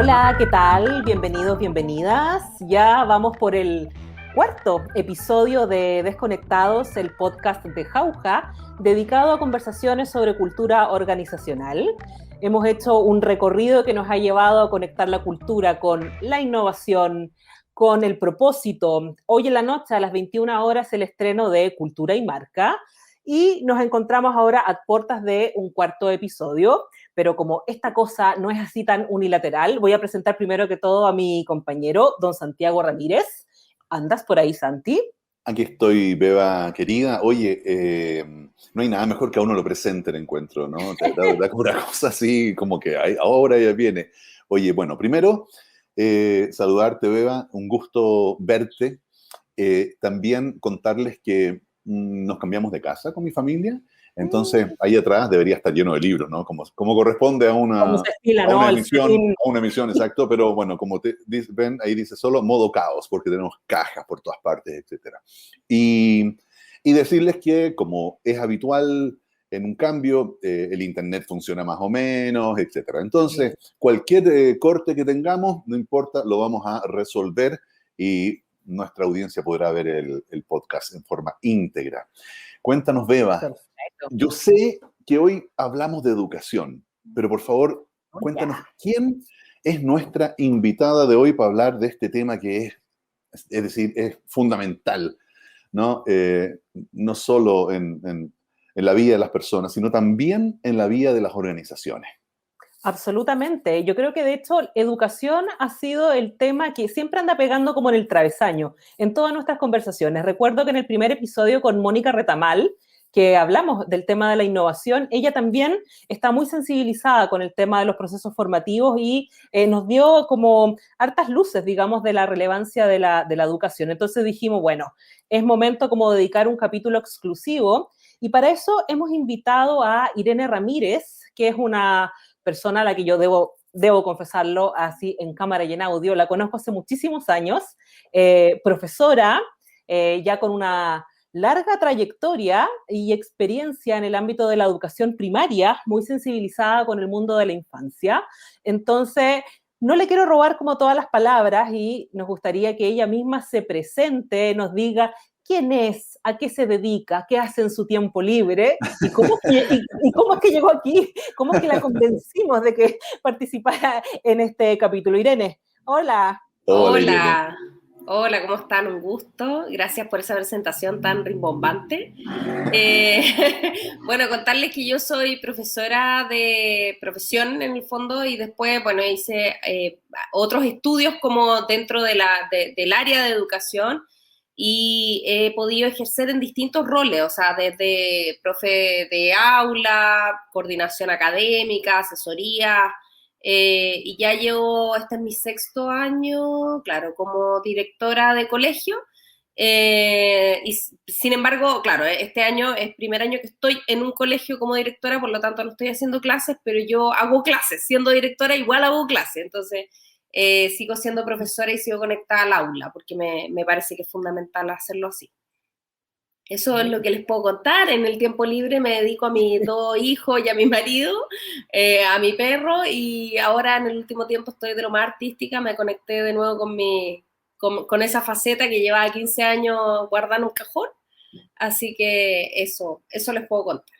Hola, ¿qué tal? Bienvenidos, bienvenidas. Ya vamos por el cuarto episodio de Desconectados, el podcast de Jauja, dedicado a conversaciones sobre cultura organizacional. Hemos hecho un recorrido que nos ha llevado a conectar la cultura con la innovación, con el propósito. Hoy en la noche, a las 21 horas, el estreno de Cultura y Marca. Y nos encontramos ahora a puertas de un cuarto episodio, pero como esta cosa no es así tan unilateral, voy a presentar primero que todo a mi compañero, don Santiago Ramírez. ¿Andas por ahí, Santi? Aquí estoy, Beba querida. Oye, no hay nada mejor que a uno lo presente el encuentro, ¿no? Da como una cosa así, como que ahora ya viene. Oye, bueno, primero, saludarte, Beba, un gusto verte. También contarles que nos cambiamos de casa con mi familia, entonces ahí atrás debería estar lleno de libros, ¿no? Como corresponde a Como una, se estila, a ¿no? una El emisión, setting. a una emisión, exacto, pero bueno, como ven, ahí dice solo modo caos, porque tenemos cajas por todas partes, etcétera. Y decirles que, como es habitual en un cambio, el internet funciona más o menos, etcétera. Entonces, cualquier corte que tengamos, no importa, lo vamos a resolver y nuestra audiencia podrá ver el podcast en forma íntegra. Cuéntanos, Beba. Perfecto. Yo sé que hoy hablamos de educación, pero por favor, Oh, cuéntanos ya. quién es nuestra invitada de hoy para hablar de este tema que es decir, es fundamental, ¿no? No solo en la vida de las personas, sino también en la vida de las organizaciones. Absolutamente. Yo creo que de hecho educación ha sido el tema que siempre anda pegando como en el travesaño en todas nuestras conversaciones. Recuerdo que en el primer episodio con Mónica Retamal, que hablamos del tema de la innovación, ella también está muy sensibilizada con el tema de los procesos formativos y nos dio como hartas luces, digamos, de la relevancia de la educación. Entonces dijimos, bueno, es momento como dedicar un capítulo exclusivo y para eso hemos invitado a Irene Ramírez, que es una persona a la que yo debo confesarlo así en cámara y en audio, la conozco hace muchísimos años, profesora, ya con una larga trayectoria y experiencia en el ámbito de la educación primaria, muy sensibilizada con el mundo de la infancia. Entonces, no le quiero robar como todas las palabras y nos gustaría que ella misma se presente, nos diga quién es, a qué se dedica, qué hace en su tiempo libre y cómo es que llegó aquí, cómo es que la convencimos de que participara en este capítulo. Irene, hola. Hola, Irene. Hola, hola, ¿cómo están? Un gusto. Gracias por esa presentación tan rimbombante. Bueno, contarles que yo soy profesora de profesión en el fondo y después, bueno, hice otros estudios como dentro del área de educación y he podido ejercer en distintos roles, o sea, desde profe de aula, coordinación académica, asesoría. Y ya llevo, este es mi sexto año, claro, como directora de colegio. Y sin embargo, claro, este año es el primer año que estoy en un colegio como directora, por lo tanto no estoy haciendo clases, pero yo hago clases, siendo directora igual hago clases, entonces sigo siendo profesora y sigo conectada al aula, porque me parece que es fundamental hacerlo así. Eso es lo que les puedo contar. En el tiempo libre me dedico a mis dos hijos y a mi marido, a mi perro, y ahora en el último tiempo estoy de lo más artística, me conecté de nuevo con esa faceta que llevaba 15 años guardada en un cajón, así que eso les puedo contar.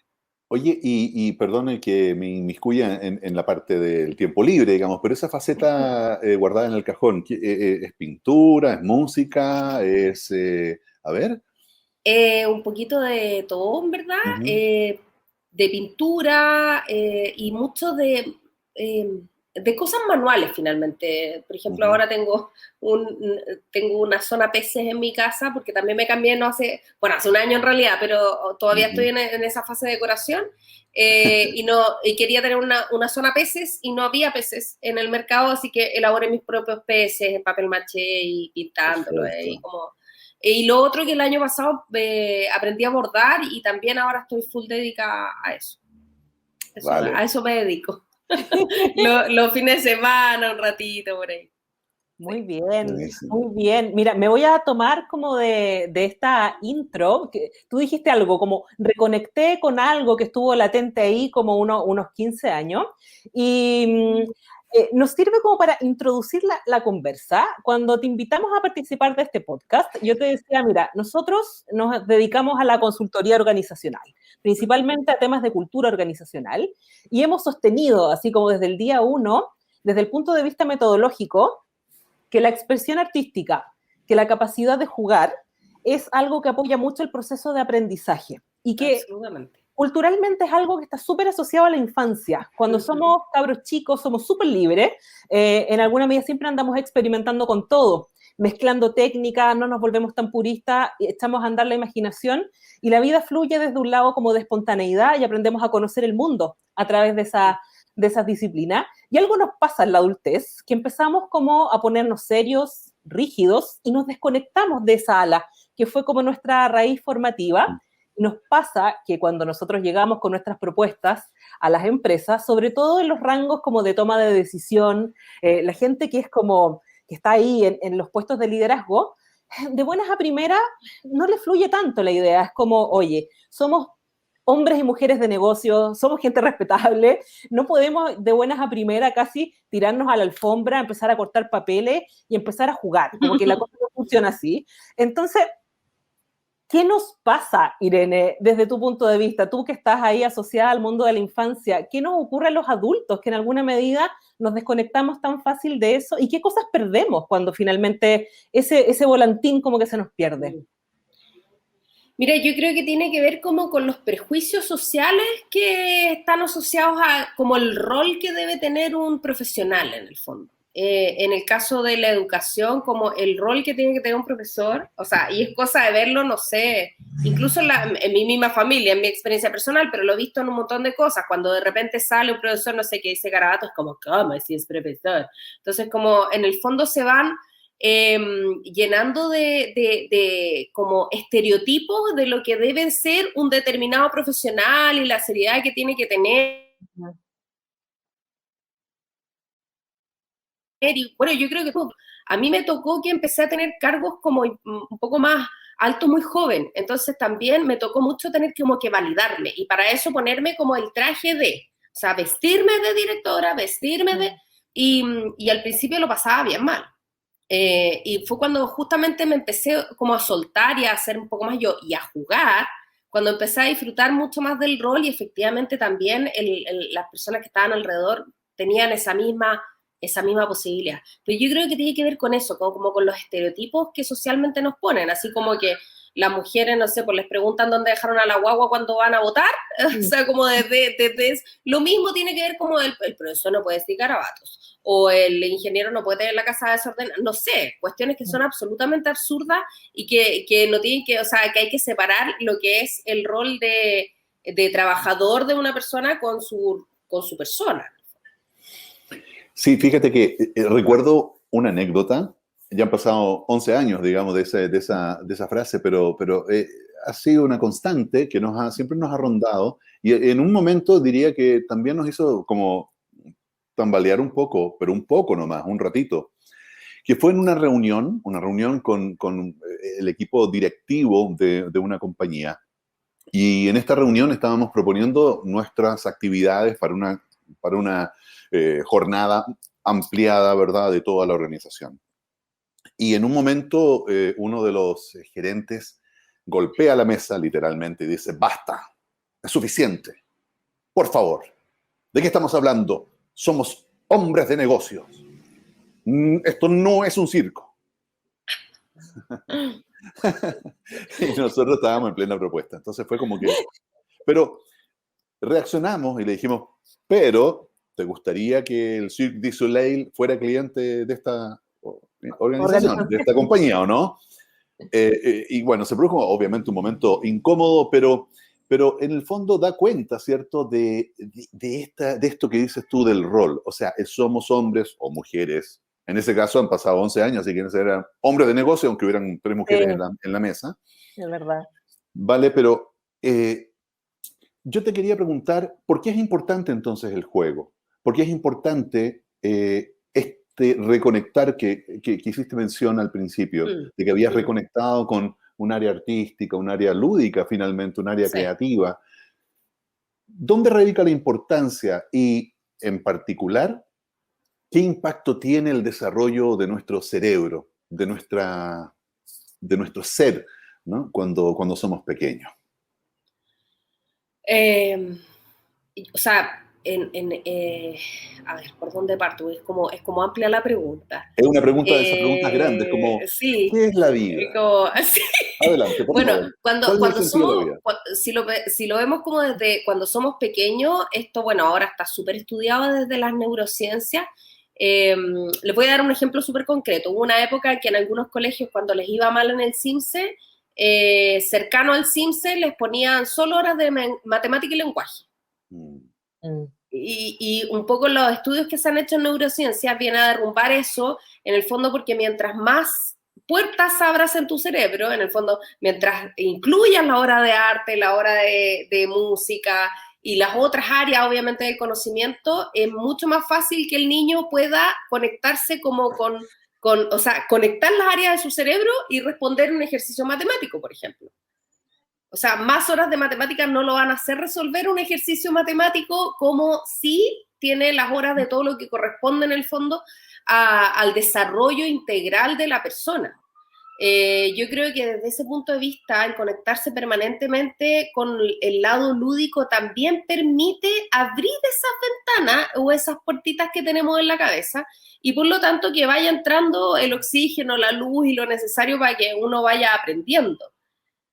Oye, y perdone que me inmiscuya en la parte del tiempo libre, digamos, pero esa faceta guardada en el cajón, ¿es pintura, es música, a ver? Un poquito de todo, en verdad, Ujú, de pintura y mucho de cosas manuales finalmente. Por ejemplo, ujú. ahora tengo una zona peces en mi casa porque también me cambié, no hace, bueno, hace un año en realidad, pero todavía estoy Ujú. en esa fase de decoración y quería tener una zona peces y no había peces en el mercado, así que elaboré mis propios peces en papel maché y pintándolo y Perfecto. como y lo otro que el año pasado aprendí a bordar y también ahora estoy full dedicada a eso. A Vale. eso me dedico. Los fines de semana, un ratito por ahí. Muy Sí. bien, Buenísimo. muy bien. Mira, me voy a tomar como de esta intro, que tú dijiste algo, como reconecté con algo que estuvo latente ahí como unos 15 años. Y nos sirve como para introducir la conversa. Cuando te invitamos a participar de este podcast, yo te decía, mira, nosotros nos dedicamos a la consultoría organizacional, principalmente a temas de cultura organizacional, y hemos sostenido, así como desde el día uno, desde el punto de vista metodológico, que la expresión artística, que la capacidad de jugar, es algo que apoya mucho el proceso de aprendizaje y que culturalmente es algo que está súper asociado a la infancia. Cuando somos cabros chicos, somos súper libres, en alguna medida siempre andamos experimentando con todo, mezclando técnicas, no nos volvemos tan puristas, echamos a andar la imaginación y la vida fluye desde un lado como de espontaneidad y aprendemos a conocer el mundo a través de esas disciplinas. Y algo nos pasa en la adultez, que empezamos como a ponernos serios, rígidos, y nos desconectamos de esa ala, que fue como nuestra raíz formativa. Nos pasa que cuando nosotros llegamos con nuestras propuestas a las empresas, sobre todo en los rangos como de toma de decisión, la gente que es como, que está ahí en los puestos de liderazgo, de buenas a primeras no le fluye tanto la idea. Es como, oye, somos hombres y mujeres de negocio, somos gente respetable, no podemos de buenas a primeras casi tirarnos a la alfombra, empezar a cortar papeles y empezar a jugar, como que la cosa no funciona así. Entonces, ¿qué nos pasa, Irene, desde tu punto de vista? Tú que estás ahí asociada al mundo de la infancia, ¿qué nos ocurre a los adultos que en alguna medida nos desconectamos tan fácil de eso? ¿Y qué cosas perdemos cuando finalmente ese volantín como que se nos pierde? Mira, yo creo que tiene que ver como con los prejuicios sociales que están asociados a como el rol que debe tener un profesional en el fondo. En el caso de la educación, como el rol que tiene que tener un profesor, o sea, y es cosa de verlo, no sé, incluso en mi misma familia, en mi experiencia personal, pero lo he visto en un montón de cosas, cuando de repente sale un profesor, no sé, que dice garabato, es como, ¿cómo si es profesor? Entonces, como en el fondo se van llenando de como estereotipos de lo que debe ser un determinado profesional y la seriedad que tiene que tener. Y bueno, yo creo que a mí me tocó que empecé a tener cargos como un poco más altos muy joven, entonces también me tocó mucho tener como que validarme y para eso ponerme como el traje o sea, vestirme de directora, vestirme y al principio lo pasaba bien mal. Y fue cuando justamente me empecé como a soltar y a hacer un poco más yo y a jugar, cuando empecé a disfrutar mucho más del rol y efectivamente también las personas que estaban alrededor tenían esa misma posibilidad. Pero yo creo que tiene que ver con eso, como con los estereotipos que socialmente nos ponen, así como que las mujeres, no sé, pues les preguntan dónde dejaron a la guagua cuando van a votar, o sea, como desde lo mismo tiene que ver como el profesor no puede decir garabatos, o el ingeniero no puede tener la casa desordenada, no sé, cuestiones que son absolutamente absurdas y que no tienen que, o sea, que hay que separar lo que es el rol de trabajador de una persona con su persona. Sí, fíjate que recuerdo una anécdota, ya han pasado 11 años, digamos, de esa frase, pero ha sido una constante que siempre nos ha rondado y en un momento diría que también nos hizo como tambalear un poco, pero un poco nomás, un ratito, que fue en una reunión con el equipo directivo de una compañía. Y en esta reunión estábamos proponiendo nuestras actividades para una jornada ampliada, ¿verdad?, de toda la organización. Y en un momento uno de los gerentes golpea la mesa literalmente y dice, basta, es suficiente, por favor, ¿de qué estamos hablando? Somos hombres de negocios. Esto no es un circo. Y nosotros estábamos en plena propuesta. Entonces fue como que... Pero reaccionamos y le dijimos, pero ¿te gustaría que el Cirque du Soleil fuera cliente de esta organización, de esta compañía o no? Y bueno, se produjo obviamente un momento incómodo, pero en el fondo da cuenta, ¿cierto?, de esto que dices tú del rol. O sea, somos hombres o mujeres. En ese caso han pasado 11 años, así que eran hombres de negocio, aunque hubieran 3 mujeres en la mesa. Es verdad. Vale, pero yo te quería preguntar, ¿por qué es importante entonces el juego? ¿Por qué es importante reconectar que hiciste mención al principio, de que habías reconectado con un área artística, un área lúdica finalmente, un área creativa? ¿Dónde radica la importancia y, en particular, ¿Qué impacto tiene el desarrollo de nuestro cerebro, de nuestro ser, ¿no? Cuando somos pequeños? Eh, o sea, a ver, ¿por dónde parto? Es como amplia la pregunta. Es una pregunta de esas preguntas grandes, como, Sí, ¿qué es la vida? como, sí. Adelante, por Bueno, favor. cuando, ¿Cuál es el cuando sentido de la somos, vida? si lo vemos como desde cuando somos pequeños, esto, bueno, ahora está súper estudiado desde las neurociencias. Les voy a dar un ejemplo súper concreto. Hubo una época que en algunos colegios, cuando les iba mal en el CIMSE, cercano al CIMSE, les ponían solo horas de matemática y lenguaje. Mm. Y un poco los estudios que se han hecho en neurociencias vienen a derrumbar eso, en el fondo, porque mientras más puertas abras en tu cerebro, en el fondo, mientras incluyas la hora de arte, la hora de música y las otras áreas, obviamente, del conocimiento, es mucho más fácil que el niño pueda conectarse como o sea, conectar las áreas de su cerebro y responder un ejercicio matemático, por ejemplo. O sea, más horas de matemáticas no lo van a hacer resolver un ejercicio matemático como si tiene las horas de todo lo que corresponde en el fondo al desarrollo integral de la persona. Yo creo que desde ese punto de vista, el conectarse permanentemente con el lado lúdico también permite abrir esas ventanas o esas puertitas que tenemos en la cabeza y por lo tanto que vaya entrando el oxígeno, la luz y lo necesario para que uno vaya aprendiendo.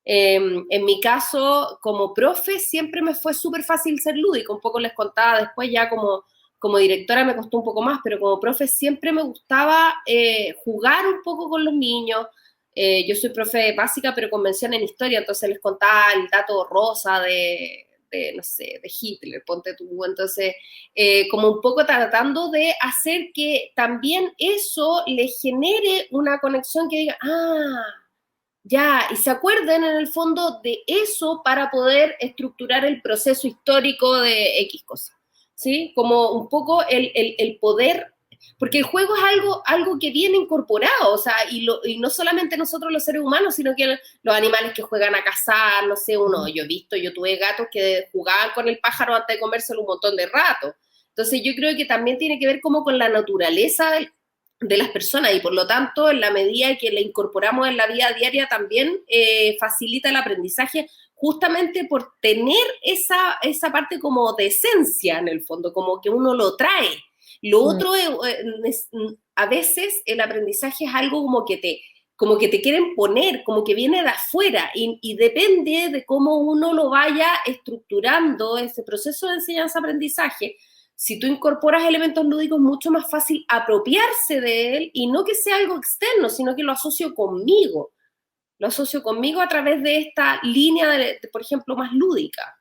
En mi caso, como profe, siempre me fue súper fácil ser lúdico. Un poco les contaba después, ya como directora me costó un poco más, pero como profe siempre me gustaba jugar un poco con los niños. Yo soy profe básica, pero con mención en historia, entonces les contaba el dato rosa no sé, de Hitler, ponte tú. Entonces, como un poco tratando de hacer que también eso le genere una conexión que diga, ya, y se acuerden en el fondo de eso para poder estructurar el proceso histórico de X cosa, ¿sí? Como un poco el poder, porque el juego es algo que viene incorporado, o sea, y no solamente nosotros los seres humanos, sino que los animales que juegan a cazar, no sé, yo tuve gatos que jugaban con el pájaro antes de comérselo un montón de rato. Entonces yo creo que también tiene que ver como con la naturaleza de las personas y por lo tanto en la medida que la incorporamos en la vida diaria también facilita el aprendizaje justamente por tener esa parte como de esencia en el fondo, como que uno lo trae. Lo otro a veces el aprendizaje es algo como que te quieren poner, como que viene de afuera y depende de cómo uno lo vaya estructurando ese proceso de enseñanza-aprendizaje. Si tú incorporas elementos lúdicos, es mucho más fácil apropiarse de él y no que sea algo externo, sino que lo asocio conmigo. Lo asocio conmigo a través de esta línea, por ejemplo, más lúdica.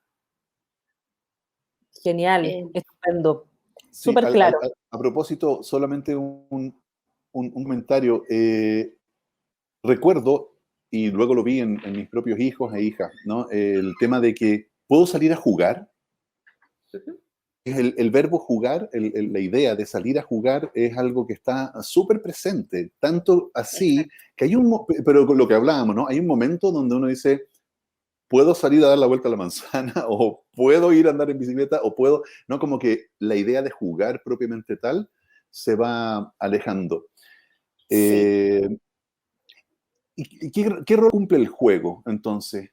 Genial, estupendo, Sí, súper claro. a propósito, solamente un comentario. Recuerdo, y luego lo vi en mis propios hijos e hijas, ¿no? El tema de que puedo salir a jugar. El verbo jugar, la idea de salir a jugar es algo que está súper presente, tanto así Exacto. que pero con lo que hablábamos, ¿no? Hay un momento donde uno dice, puedo salir a dar la vuelta a la manzana, o puedo ir a andar en bicicleta, o puedo, ¿no? Como que la idea de jugar propiamente tal se va alejando. Sí. ¿Y qué rol cumple el juego, entonces?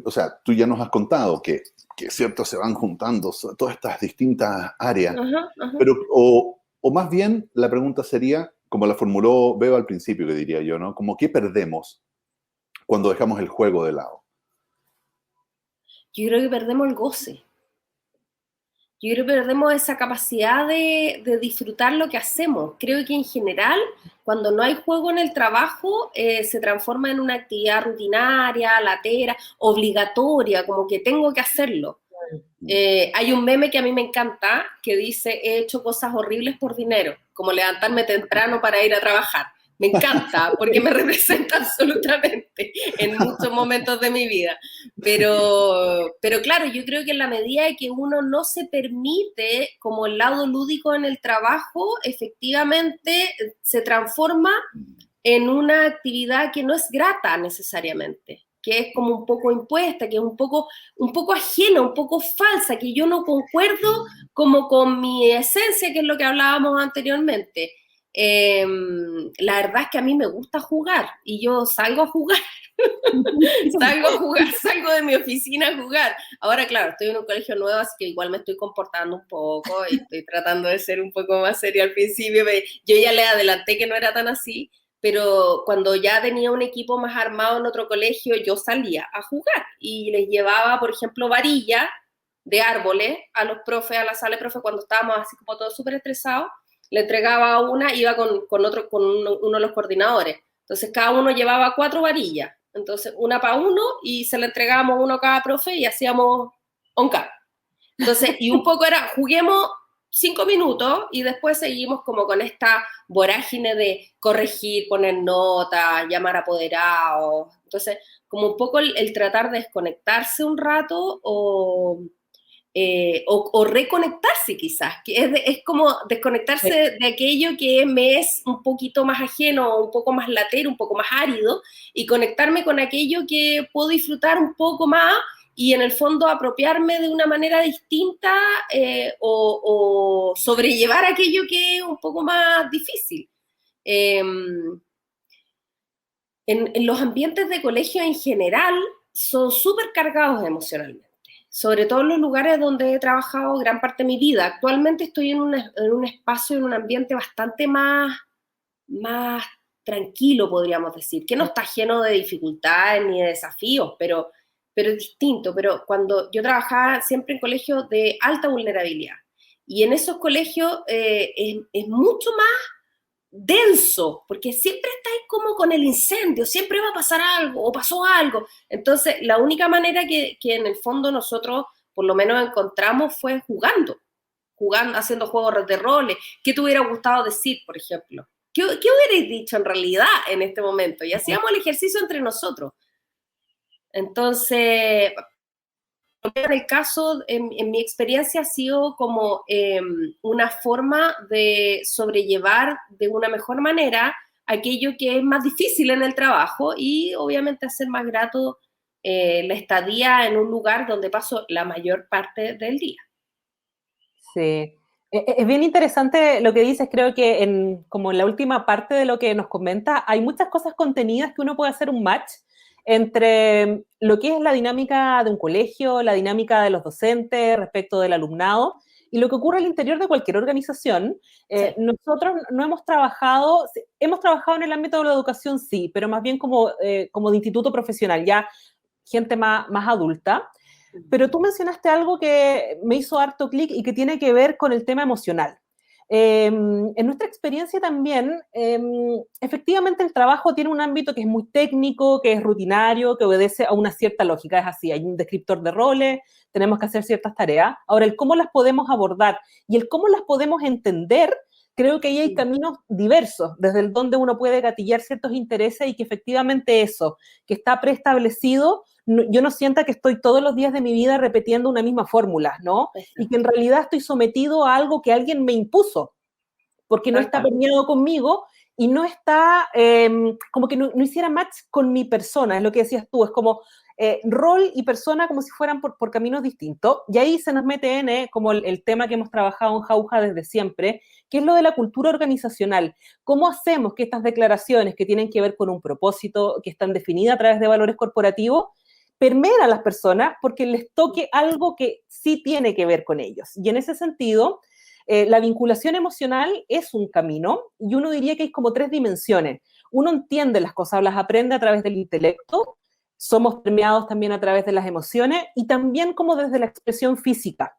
O sea, tú ya nos has contado que cierto, se van juntando todas estas distintas áreas, Ajá, ajá. pero, o más bien, la pregunta sería, como la formuló Beo al principio, que diría yo, ¿no? Como, ¿qué perdemos cuando dejamos el juego de lado? Yo creo que perdemos el goce. Yo creo que perdemos esa capacidad de disfrutar lo que hacemos. Creo que en general, cuando no hay juego en el trabajo, se transforma en una actividad rutinaria, latera, obligatoria, como que tengo que hacerlo. Hay un meme que a mí me encanta que dice, he hecho cosas horribles por dinero, como levantarme temprano para ir a trabajar. Me encanta porque me representa absolutamente en muchos momentos de mi vida. Pero claro, yo creo que en la medida de que uno no se permite como el lado lúdico en el trabajo, efectivamente se transforma en una actividad que no es grata necesariamente, que es como un poco impuesta, que es un poco ajena, un poco falsa, que yo no concuerdo como con mi esencia, que es lo que hablábamos anteriormente. La verdad es que a mí me gusta jugar y yo salgo a jugar. Salgo a jugar, salgo de mi oficina a jugar. Ahora, claro, estoy en un colegio nuevo, así que igual me estoy comportando un poco y estoy tratando de ser un poco más seria al principio. Yo ya le adelanté que no era tan así, pero cuando ya tenía un equipo más armado en otro colegio, yo salía a jugar y les llevaba, por ejemplo, varilla de árboles a los profes, a la sala de profes, cuando estábamos así como todos súper estresados, le entregaba una, iba con otro, con uno de los coordinadores. Entonces cada uno llevaba 4 varillas. Entonces, una para uno y se le entregábamos uno a cada profe y hacíamos on-cam. Entonces, y un poco era, juguemos 5 minutos y después seguimos como con esta vorágine de corregir, poner notas, llamar apoderados. Entonces, como un poco el tratar de desconectarse un rato o reconectarse quizás, que es como desconectarse de aquello que me es un poquito más ajeno, un poco más latero, un poco más árido, y conectarme con aquello que puedo disfrutar un poco más y en el fondo apropiarme de una manera distinta o sobrellevar aquello que es un poco más difícil. En los ambientes de colegio en general son súper cargados emocionalmente, sobre todo en los lugares donde he trabajado gran parte de mi vida. Actualmente estoy en un espacio, en un ambiente bastante más tranquilo, podríamos decir, que no está lleno de dificultades ni de desafíos, pero es distinto. Pero cuando yo trabajaba siempre en colegios de alta vulnerabilidad, y en esos colegios es mucho más denso, porque siempre estáis como con el incendio, siempre va a pasar algo o pasó algo. Entonces, la única manera que en el fondo nosotros por lo menos encontramos fue jugando, haciendo juegos de roles. ¿Qué te hubiera gustado decir, por ejemplo? ¿Qué hubierais dicho en realidad en este momento? Y hacíamos el ejercicio entre nosotros. Entonces, en el caso, en mi experiencia ha sido como una forma de sobrellevar de una mejor manera aquello que es más difícil en el trabajo y obviamente hacer más grato la estadía en un lugar donde paso la mayor parte del día. Sí. Es bien interesante lo que dices, creo que como en la última parte de lo que nos comenta, hay muchas cosas contenidas que uno puede hacer un match entre lo que es la dinámica de un colegio, la dinámica de los docentes respecto del alumnado y lo que ocurre al interior de cualquier organización. Sí. Nosotros no hemos trabajado en el ámbito de la educación, sí, pero más bien como de instituto profesional, ya gente más adulta. Pero tú mencionaste algo que me hizo harto clic y que tiene que ver con el tema emocional. En nuestra experiencia también, efectivamente el trabajo tiene un ámbito que es muy técnico, que es rutinario, que obedece a una cierta lógica, es así, hay un descriptor de roles, tenemos que hacer ciertas tareas. Ahora, el cómo las podemos abordar y el cómo las podemos entender, creo que ahí hay caminos diversos, desde el donde uno puede gatillar ciertos intereses y que efectivamente eso, que está preestablecido, yo no sienta que estoy todos los días de mi vida repitiendo una misma fórmula, ¿no? Y que en realidad estoy sometido a algo que alguien me impuso, porque no está permeado conmigo y no está, como que no hiciera match con mi persona, es lo que decías tú, es como rol y persona como si fueran por caminos distintos, y ahí se nos mete como el tema que hemos trabajado en Jauja desde siempre, que es lo de la cultura organizacional. ¿Cómo hacemos que estas declaraciones que tienen que ver con un propósito, que están definidas a través de valores corporativos, permeen a las personas porque les toque algo que sí tiene que ver con ellos? Y en ese sentido, la vinculación emocional es un camino y uno diría que hay como 3 dimensiones. Uno entiende las cosas, las aprende a través del intelecto, somos permeados también a través de las emociones y también como desde la expresión física.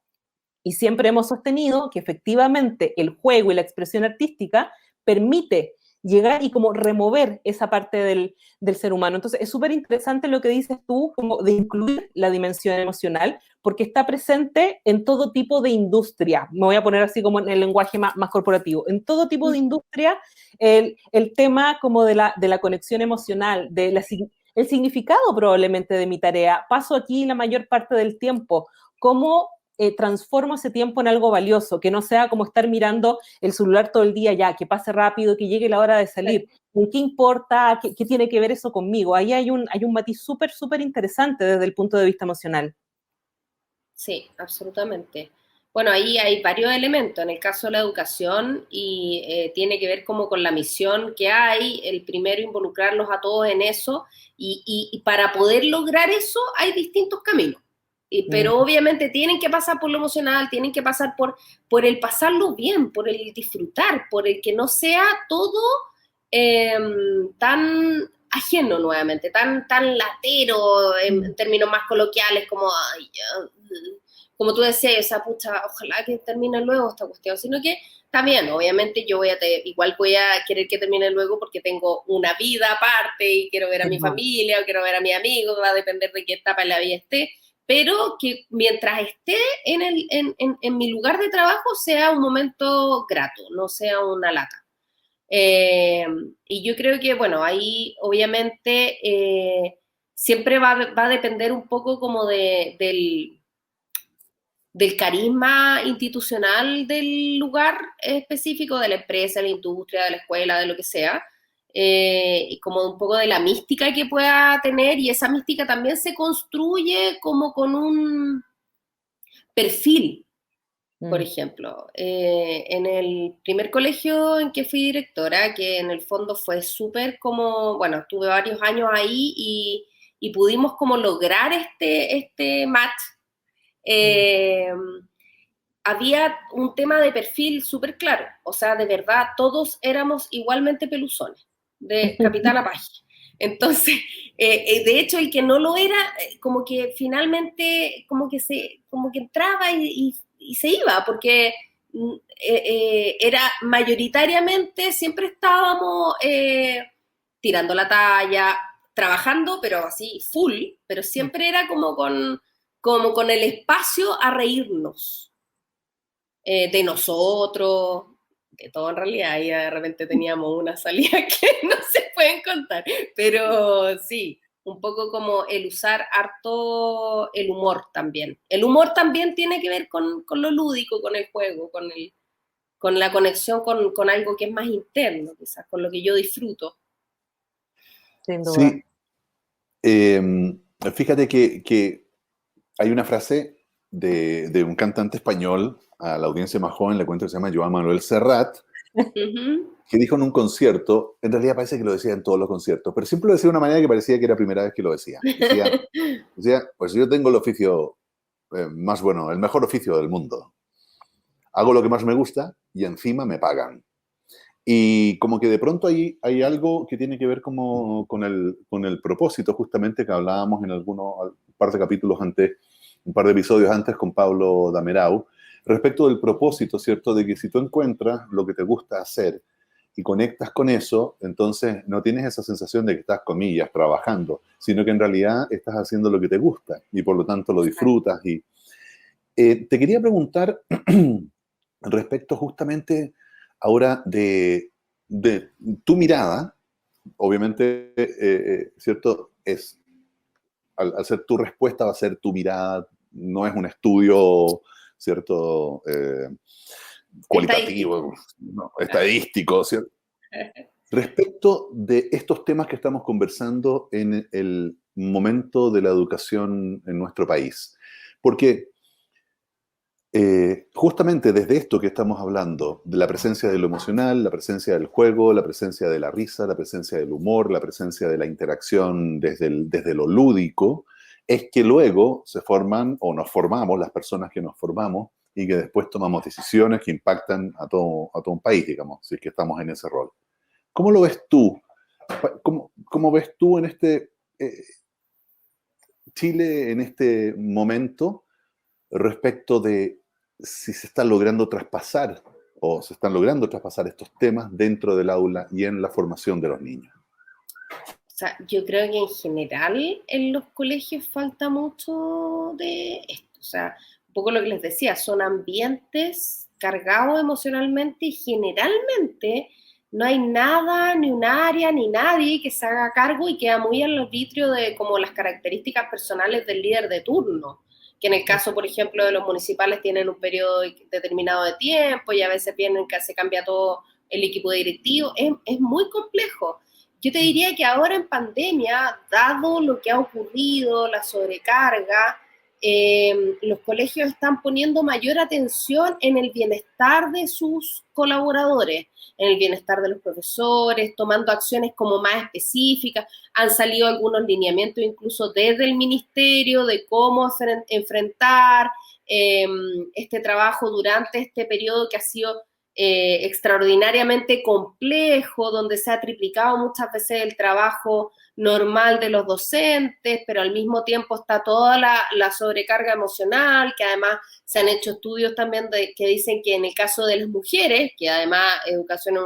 Y siempre hemos sostenido que efectivamente el juego y la expresión artística permite llegar y como remover esa parte del ser humano. Entonces es súper interesante lo que dices tú, como de incluir la dimensión emocional, porque está presente en todo tipo de industria. Me voy a poner así como en el lenguaje más corporativo. En todo tipo de industria, el tema como de la conexión emocional, el significado probablemente de mi tarea. Paso aquí la mayor parte del tiempo. ¿Cómo transformo ese tiempo en algo valioso? Que no sea como estar mirando el celular todo el día ya, que pase rápido, que llegue la hora de salir. ¿Qué importa? ¿Qué tiene que ver eso conmigo? Ahí hay un matiz súper, súper interesante desde el punto de vista emocional. Sí, absolutamente. Bueno, ahí hay varios elementos. En el caso de la educación, y tiene que ver como con la misión que hay, el primero involucrarlos a todos en eso, y para poder lograr eso hay distintos caminos. Pero obviamente tienen que pasar por lo emocional, tienen que pasar por el pasarlo bien, por el disfrutar, por el que no sea todo eh, tan ajeno nuevamente, tan latero en términos más coloquiales, como, ay, como tú decías, o sea, pucha, ojalá que termine luego esta cuestión, sino que también, obviamente, yo igual voy a querer que termine luego porque tengo una vida aparte y quiero ver a mi familia o quiero ver a mis amigos, va a depender de qué etapa en la vida esté, pero que mientras esté en mi lugar de trabajo sea un momento grato, no sea una lata. Y yo creo que, bueno, ahí obviamente siempre va a depender un poco como del carisma institucional del lugar específico, de la empresa, de la industria, de la escuela, de lo que sea, y como un poco de la mística que pueda tener, y esa mística también se construye como con un perfil. Por ejemplo, en el primer colegio en que fui directora, que en el fondo fue súper como, bueno, estuve varios años ahí y pudimos como lograr este match, eh, había un tema de perfil súper claro, o sea, de verdad, todos éramos igualmente peluzones, de Capitana Page. Entonces, de hecho, el que no lo era, como que finalmente, como que entraba y se iba, porque era mayoritariamente, siempre estábamos tirando la talla, trabajando, pero así, full, pero siempre era como con el espacio a reírnos de nosotros, de todo en realidad, y de repente teníamos una salida que no se pueden contar, pero sí, un poco como el usar harto el humor también. El humor también tiene que ver con lo lúdico, con el juego, con la conexión con algo que es más interno, quizás, con lo que yo disfruto. Sin duda. Sí, fíjate que hay una frase de un cantante español, a la audiencia más joven le cuento que se llama Joan Manuel Serrat, Uh-huh. que dijo en un concierto, en realidad parece que lo decía en todos los conciertos, pero siempre lo decía de una manera que parecía que era la primera vez que lo decía. Decía pues yo tengo el oficio más bueno, el mejor oficio del mundo. Hago lo que más me gusta y encima me pagan. Y como que de pronto hay algo que tiene que ver como con el propósito, justamente que hablábamos en un par de capítulos antes, un par de episodios antes con Pablo Damerau, respecto del propósito, ¿cierto? De que si tú encuentras lo que te gusta hacer y conectas con eso, entonces no tienes esa sensación de que estás, comillas, trabajando, sino que en realidad estás haciendo lo que te gusta y por lo tanto lo disfrutas. Y te quería preguntar respecto justamente ahora de tu mirada, obviamente, ¿cierto? Al ser tu respuesta va a ser tu mirada, no es un estudio, ¿cierto? Cualitativo, no, estadístico, ¿cierto? Respecto de estos temas que estamos conversando en el momento de la educación en nuestro país, porque justamente desde esto que estamos hablando, de la presencia de lo emocional, la presencia del juego, la presencia de la risa, la presencia del humor, la presencia de la interacción desde lo lúdico, es que luego se forman o nos formamos, las personas que nos formamos, y que después tomamos decisiones que impactan a todo un país, digamos, si es que estamos en ese rol. ¿Cómo lo ves tú? ¿Cómo ves tú en Chile en este momento respecto de si se están logrando traspasar o se están logrando traspasar estos temas dentro del aula y en la formación de los niños? O sea, yo creo que en general en los colegios falta mucho de esto. O sea, un poco lo que les decía, son ambientes cargados emocionalmente y generalmente no hay nada, ni un área, ni nadie que se haga cargo y queda muy al arbitrio de como las características personales del líder de turno, que en el caso, por ejemplo, de los municipales tienen un periodo determinado de tiempo y a veces vienen que se cambia todo el equipo directivo. Es muy complejo. yo te diría que ahora en pandemia, dado lo que ha ocurrido, la sobrecarga, los colegios están poniendo mayor atención en el bienestar de sus colaboradores, en el bienestar de los profesores, tomando acciones como más específicas. Han salido algunos lineamientos incluso desde el ministerio de cómo enfrentar este trabajo durante este periodo que ha sido extraordinariamente complejo, donde se ha triplicado muchas veces el trabajo normal de los docentes, pero al mismo tiempo está toda la sobrecarga emocional, que además se han hecho estudios también que dicen que en el caso de las mujeres, que además educación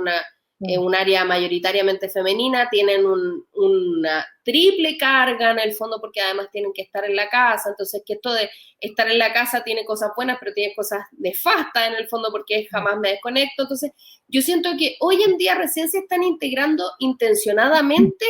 es un área mayoritariamente femenina, tienen una triple carga en el fondo porque además tienen que estar en la casa, entonces que esto de estar en la casa tiene cosas buenas, pero tiene cosas nefastas en el fondo porque jamás me desconecto, entonces yo siento que hoy en día recién se están integrando intencionadamente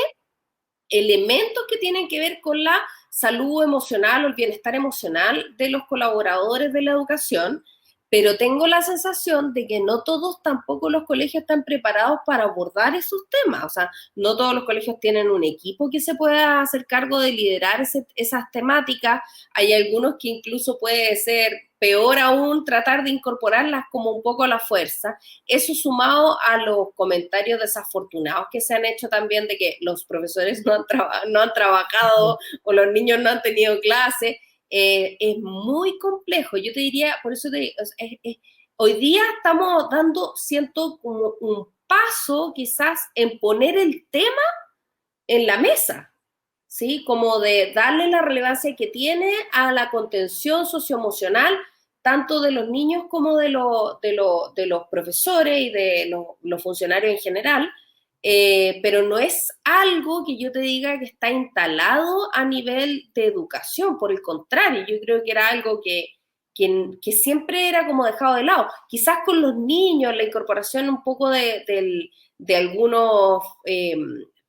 elementos que tienen que ver con la salud emocional o el bienestar emocional de los colaboradores de la educación, pero tengo la sensación de que no todos tampoco los colegios están preparados para abordar esos temas, o sea, no todos los colegios tienen un equipo que se pueda hacer cargo de liderar esas temáticas, hay algunos que incluso puede ser peor aún tratar de incorporarlas como un poco a la fuerza, eso sumado a los comentarios desafortunados que se han hecho también de que los profesores no han trabajado o los niños no han tenido clase, es muy complejo. Yo te diría, por eso hoy día estamos dando, siento, como un paso quizás en poner el tema en la mesa, ¿sí? Como de darle la relevancia que tiene a la contención socioemocional, tanto de los niños como de los profesores y de los funcionarios en general, pero no es algo que yo te diga que está instalado a nivel de educación, por el contrario, yo creo que era algo que siempre era como dejado de lado. Quizás con los niños, la incorporación un poco de algunos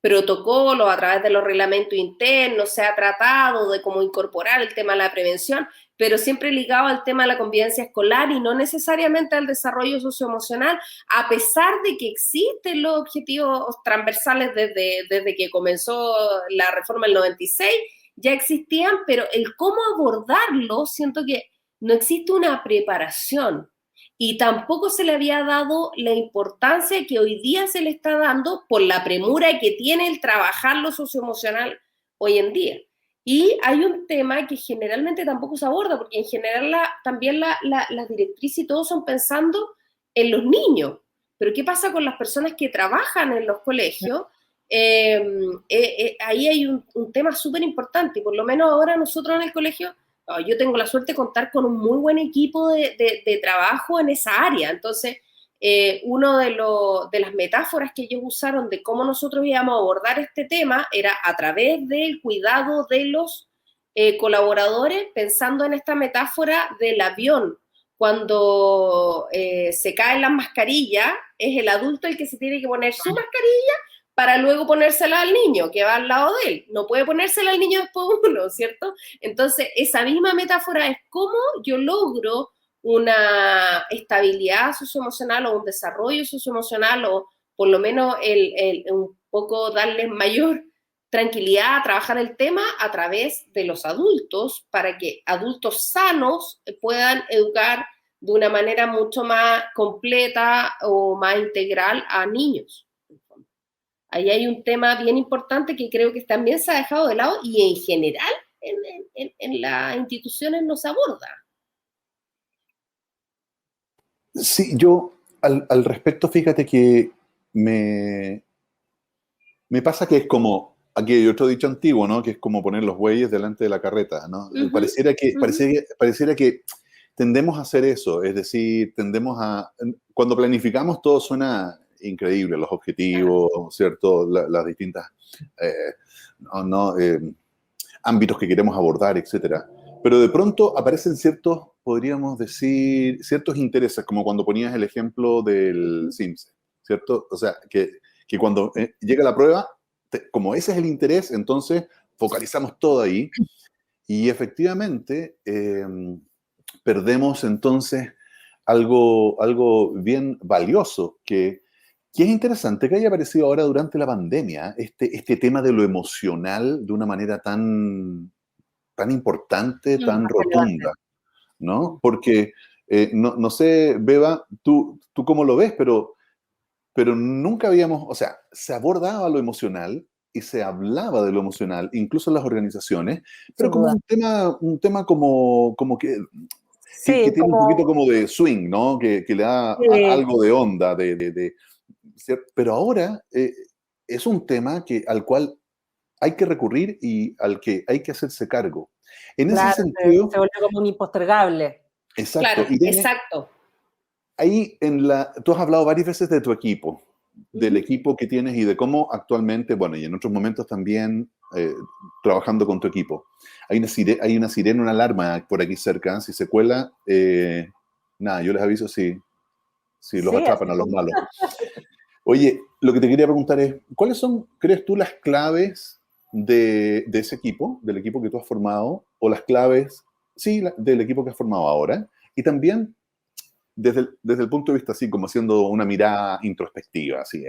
protocolos a través de los reglamentos internos, se ha tratado de cómo incorporar el tema de la prevención, pero siempre ligado al tema de la convivencia escolar y no necesariamente al desarrollo socioemocional, a pesar de que existen los objetivos transversales desde que comenzó la reforma del 96, ya existían, pero el cómo abordarlo, siento que no existe una preparación y tampoco se le había dado la importancia que hoy día se le está dando por la premura que tiene el trabajar lo socioemocional hoy en día. Y hay un tema que generalmente tampoco se aborda, porque en general también las directrices y todo son pensando en los niños. Pero ¿qué pasa con las personas que trabajan en los colegios? Ahí hay un tema súper importante, y por lo menos ahora nosotros en el colegio, yo tengo la suerte de contar con un muy buen equipo de trabajo en esa área. Entonces, uno de las metáforas que ellos usaron de cómo nosotros íbamos a abordar este tema era a través del cuidado de los colaboradores, pensando en esta metáfora del avión. Cuando se caen las mascarillas, es el adulto el que se tiene que poner su mascarilla para luego ponérsela al niño que va al lado de él. No puede ponérsela al niño después uno, ¿cierto? Entonces, esa misma metáfora es cómo yo logro una estabilidad socioemocional o un desarrollo socioemocional o por lo menos un poco darles mayor tranquilidad a trabajar el tema a través de los adultos para que adultos sanos puedan educar de una manera mucho más completa o más integral a niños. Ahí hay un tema bien importante que creo que también se ha dejado de lado y en general en las instituciones no se aborda. Sí, yo al respecto, fíjate que me pasa que es como, aquí hay otro dicho antiguo, ¿no? Que es como poner los bueyes delante de la carreta, ¿no? Pareciera que tendemos a hacer eso, es decir, cuando planificamos todo suena increíble, los objetivos, ¿cierto? Las distintas ámbitos que queremos abordar, etcétera. Pero de pronto aparecen podríamos decir, ciertos intereses, como cuando ponías el ejemplo del CIMSE, ¿cierto? O sea, que cuando llega la prueba, como ese es el interés, entonces focalizamos todo ahí y efectivamente perdemos entonces algo bien valioso, que Y es interesante que haya aparecido ahora durante la pandemia este tema de lo emocional de una manera tan importante, tan rotunda, ¿no? Porque, no sé, Beba, tú cómo lo ves, pero nunca habíamos, o sea, se abordaba lo emocional y se hablaba de lo emocional, incluso en las organizaciones, pero Sin como duda. un tema como que Sí, tiene un poquito como como de swing, ¿no? Que le da algo de onda, pero ahora es un tema al cual hay que recurrir y al que hay que hacerse cargo. En ese claro, se sentido, vuelve como un impostergable. exacto, Claro, Irene, exacto. ahí tú has hablado varias veces de tu equipo, del Ujú. equipo que tienes y de cómo actualmente, bueno, y en otros momentos también trabajando con tu equipo. Hay una sirena, una alarma por aquí cerca, si se cuela, nada, yo les aviso si los Sí, atrapan así a los como. malos. Oye, lo que te quería preguntar es, ¿cuáles son, crees tú, las claves de ese equipo, del equipo que tú has formado, o las claves, sí, del equipo que has formado ahora? Y también desde el punto de vista así, como haciendo una mirada introspectiva, así,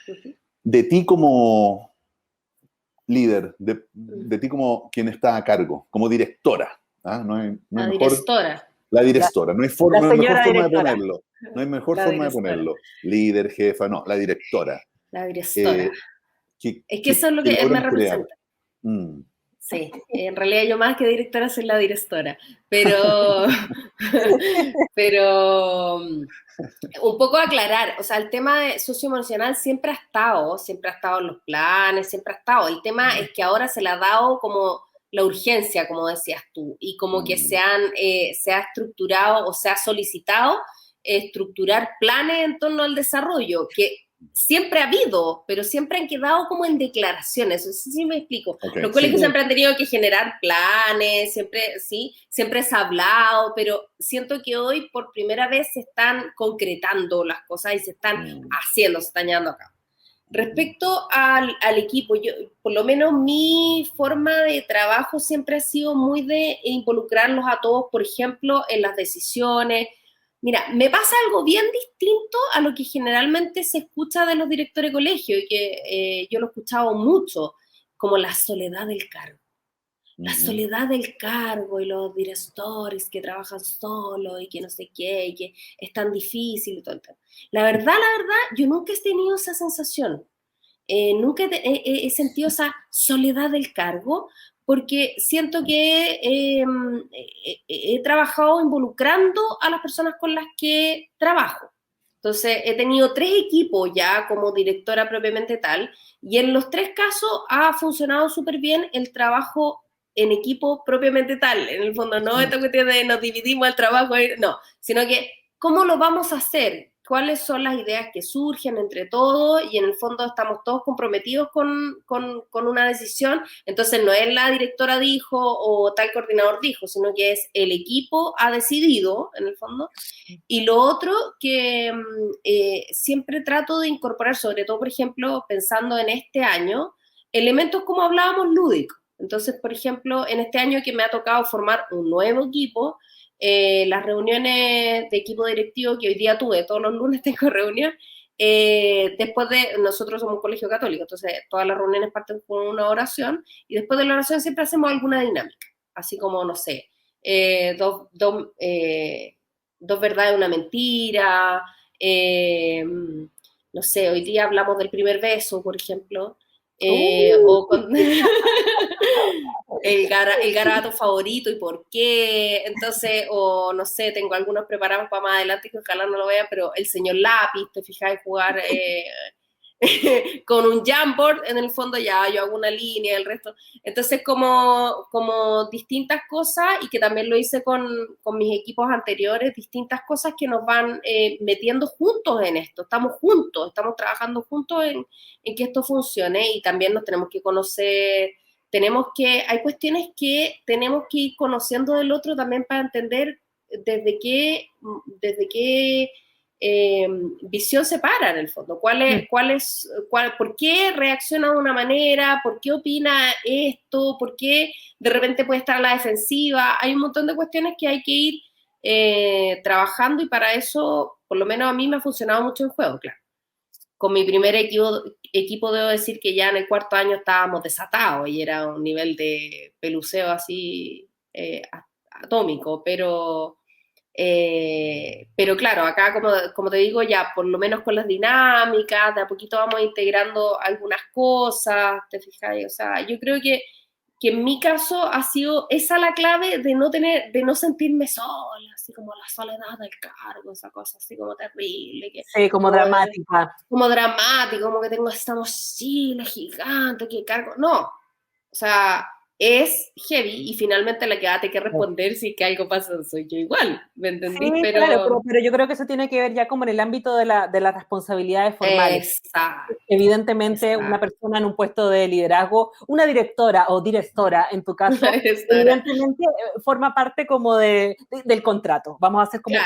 Ujú. de ti como líder, Mm. de ti como quien está a cargo, como directora. ¿Ah? No hay La mejor, directora, la La, directora, la no hay mejor señora forma de directora. ponerlo, no hay mejor la forma de directora, ponerlo. Líder, jefa, no, la directora. la directora. Eh, que, Es que que, eso es lo que que me logran crear. representa. Mm, Sí, en realidad yo más que directora soy la directora, pero, pero un poco aclarar, o sea, el tema de socioemocional siempre ha estado en los planes, siempre ha estado. El tema mm, es que ahora se le ha dado como la urgencia, como decías tú, y como que mm, se ha estructurado o se ha solicitado estructurar planes en torno al desarrollo, que siempre ha habido, pero siempre han quedado como en declaraciones, no sé si me explico. ok, Los colegios sí. siempre han tenido que generar planes, siempre, sí, siempre se ha hablado, pero siento que hoy por primera vez se están concretando las cosas y se están Mm, haciendo, se están llevando a cabo. mm, Respecto al equipo, yo, por lo menos mi forma de trabajo siempre ha sido muy de involucrarlos a todos, por ejemplo, en las decisiones. Mira, me pasa algo bien distinto a lo que generalmente se escucha de los directores de colegio y que yo lo he escuchado mucho, como la soledad del cargo. La ujú, soledad del cargo y los directores que trabajan solo y que no sé qué, y que es tan difícil y todo el tema. La verdad, yo nunca he tenido esa sensación. Nunca he sentido esa soledad del cargo porque siento que he trabajado involucrando a las personas con las que trabajo. Entonces, he tenido 3 equipos ya como directora propiamente tal, y en los 3 casos ha funcionado súper bien el trabajo en equipo propiamente tal. En el fondo, no esta cuestión de nos dividimos el trabajo, no, sino que ¿cómo lo vamos a hacer? ¿Cuáles son las ideas que surgen entre todos? Y en el fondo estamos todos comprometidos con una decisión. Entonces no es la directora dijo o tal coordinador dijo, sino que es el equipo ha decidido, en el fondo. Y lo otro que siempre trato de incorporar, sobre todo, por ejemplo, pensando en este año, elementos como hablábamos lúdicos. Entonces, por ejemplo, en este año que me ha tocado formar un nuevo equipo, las reuniones de equipo directivo que hoy día tuve, todos los lunes tengo reunión, después de, nosotros somos un colegio católico, entonces todas las reuniones parten con una oración y después de la oración siempre hacemos alguna dinámica, así como, no sé, dos verdades, una mentira, no sé, hoy día hablamos del primer beso, por ejemplo, o con el garabato favorito y por qué. Entonces, o no sé, tengo algunos preparados para más adelante que ojalá no lo vean, pero el señor lápiz, te fijas, jugar con un Jamboard, en el fondo ya yo hago una línea, el resto. Entonces, como distintas cosas, y que también lo hice con mis equipos anteriores, distintas cosas que nos van metiendo juntos en esto. Estamos juntos, estamos trabajando juntos en que esto funcione y también nos tenemos que conocer. Hay cuestiones que tenemos que ir conociendo del otro también para entender desde qué visión se para en el fondo. ¿Por qué reacciona de una manera? ¿Por qué opina esto? ¿Por qué de repente puede estar a la defensiva? Hay un montón de cuestiones que hay que ir trabajando y para eso, por lo menos a mí me ha funcionado mucho el juego, claro. con mi primer equipo debo decir que ya en el cuarto año estábamos desatados y era un nivel de peluceo así atómico, pero claro, acá como te digo, ya por lo menos con las dinámicas, de a poquito vamos integrando algunas cosas, ¿te fijas? O sea, yo creo que en mi caso ha sido esa la clave de no sentirme sola, así como la soledad del cargo, esa cosa así como terrible. Sí, como dramática. Como dramático, como que tengo esta mochila gigante que cargo. No, o sea, es heavy y finalmente la que va a tener que responder si es que algo pasa soy yo igual, ¿me entendí? Sí, claro, pero yo creo que eso tiene que ver ya como en el ámbito de las responsabilidades formales. Exacto. Evidentemente, una persona en un puesto de liderazgo, una directora o directora, en tu caso, evidentemente forma parte como del contrato. Vamos a hacer como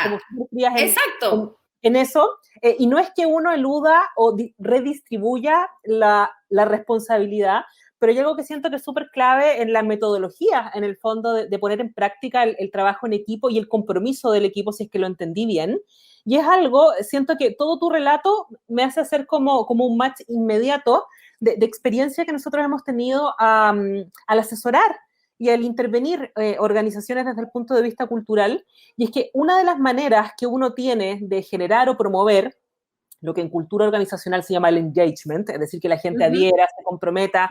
frías exacto. En eso. Y no es que uno eluda o redistribuya la responsabilidad, pero hay algo que siento que es súper clave en la metodología, en el fondo, de poner en práctica el trabajo en equipo y el compromiso del equipo, si es que lo entendí bien. Y es algo, siento que todo tu relato me hace hacer como un match inmediato de experiencia que nosotros hemos tenido al asesorar y al intervenir organizaciones desde el punto de vista cultural. Y es que una de las maneras que uno tiene de generar o promover lo que en cultura organizacional se llama el engagement, es decir, que la gente adhiera, se comprometa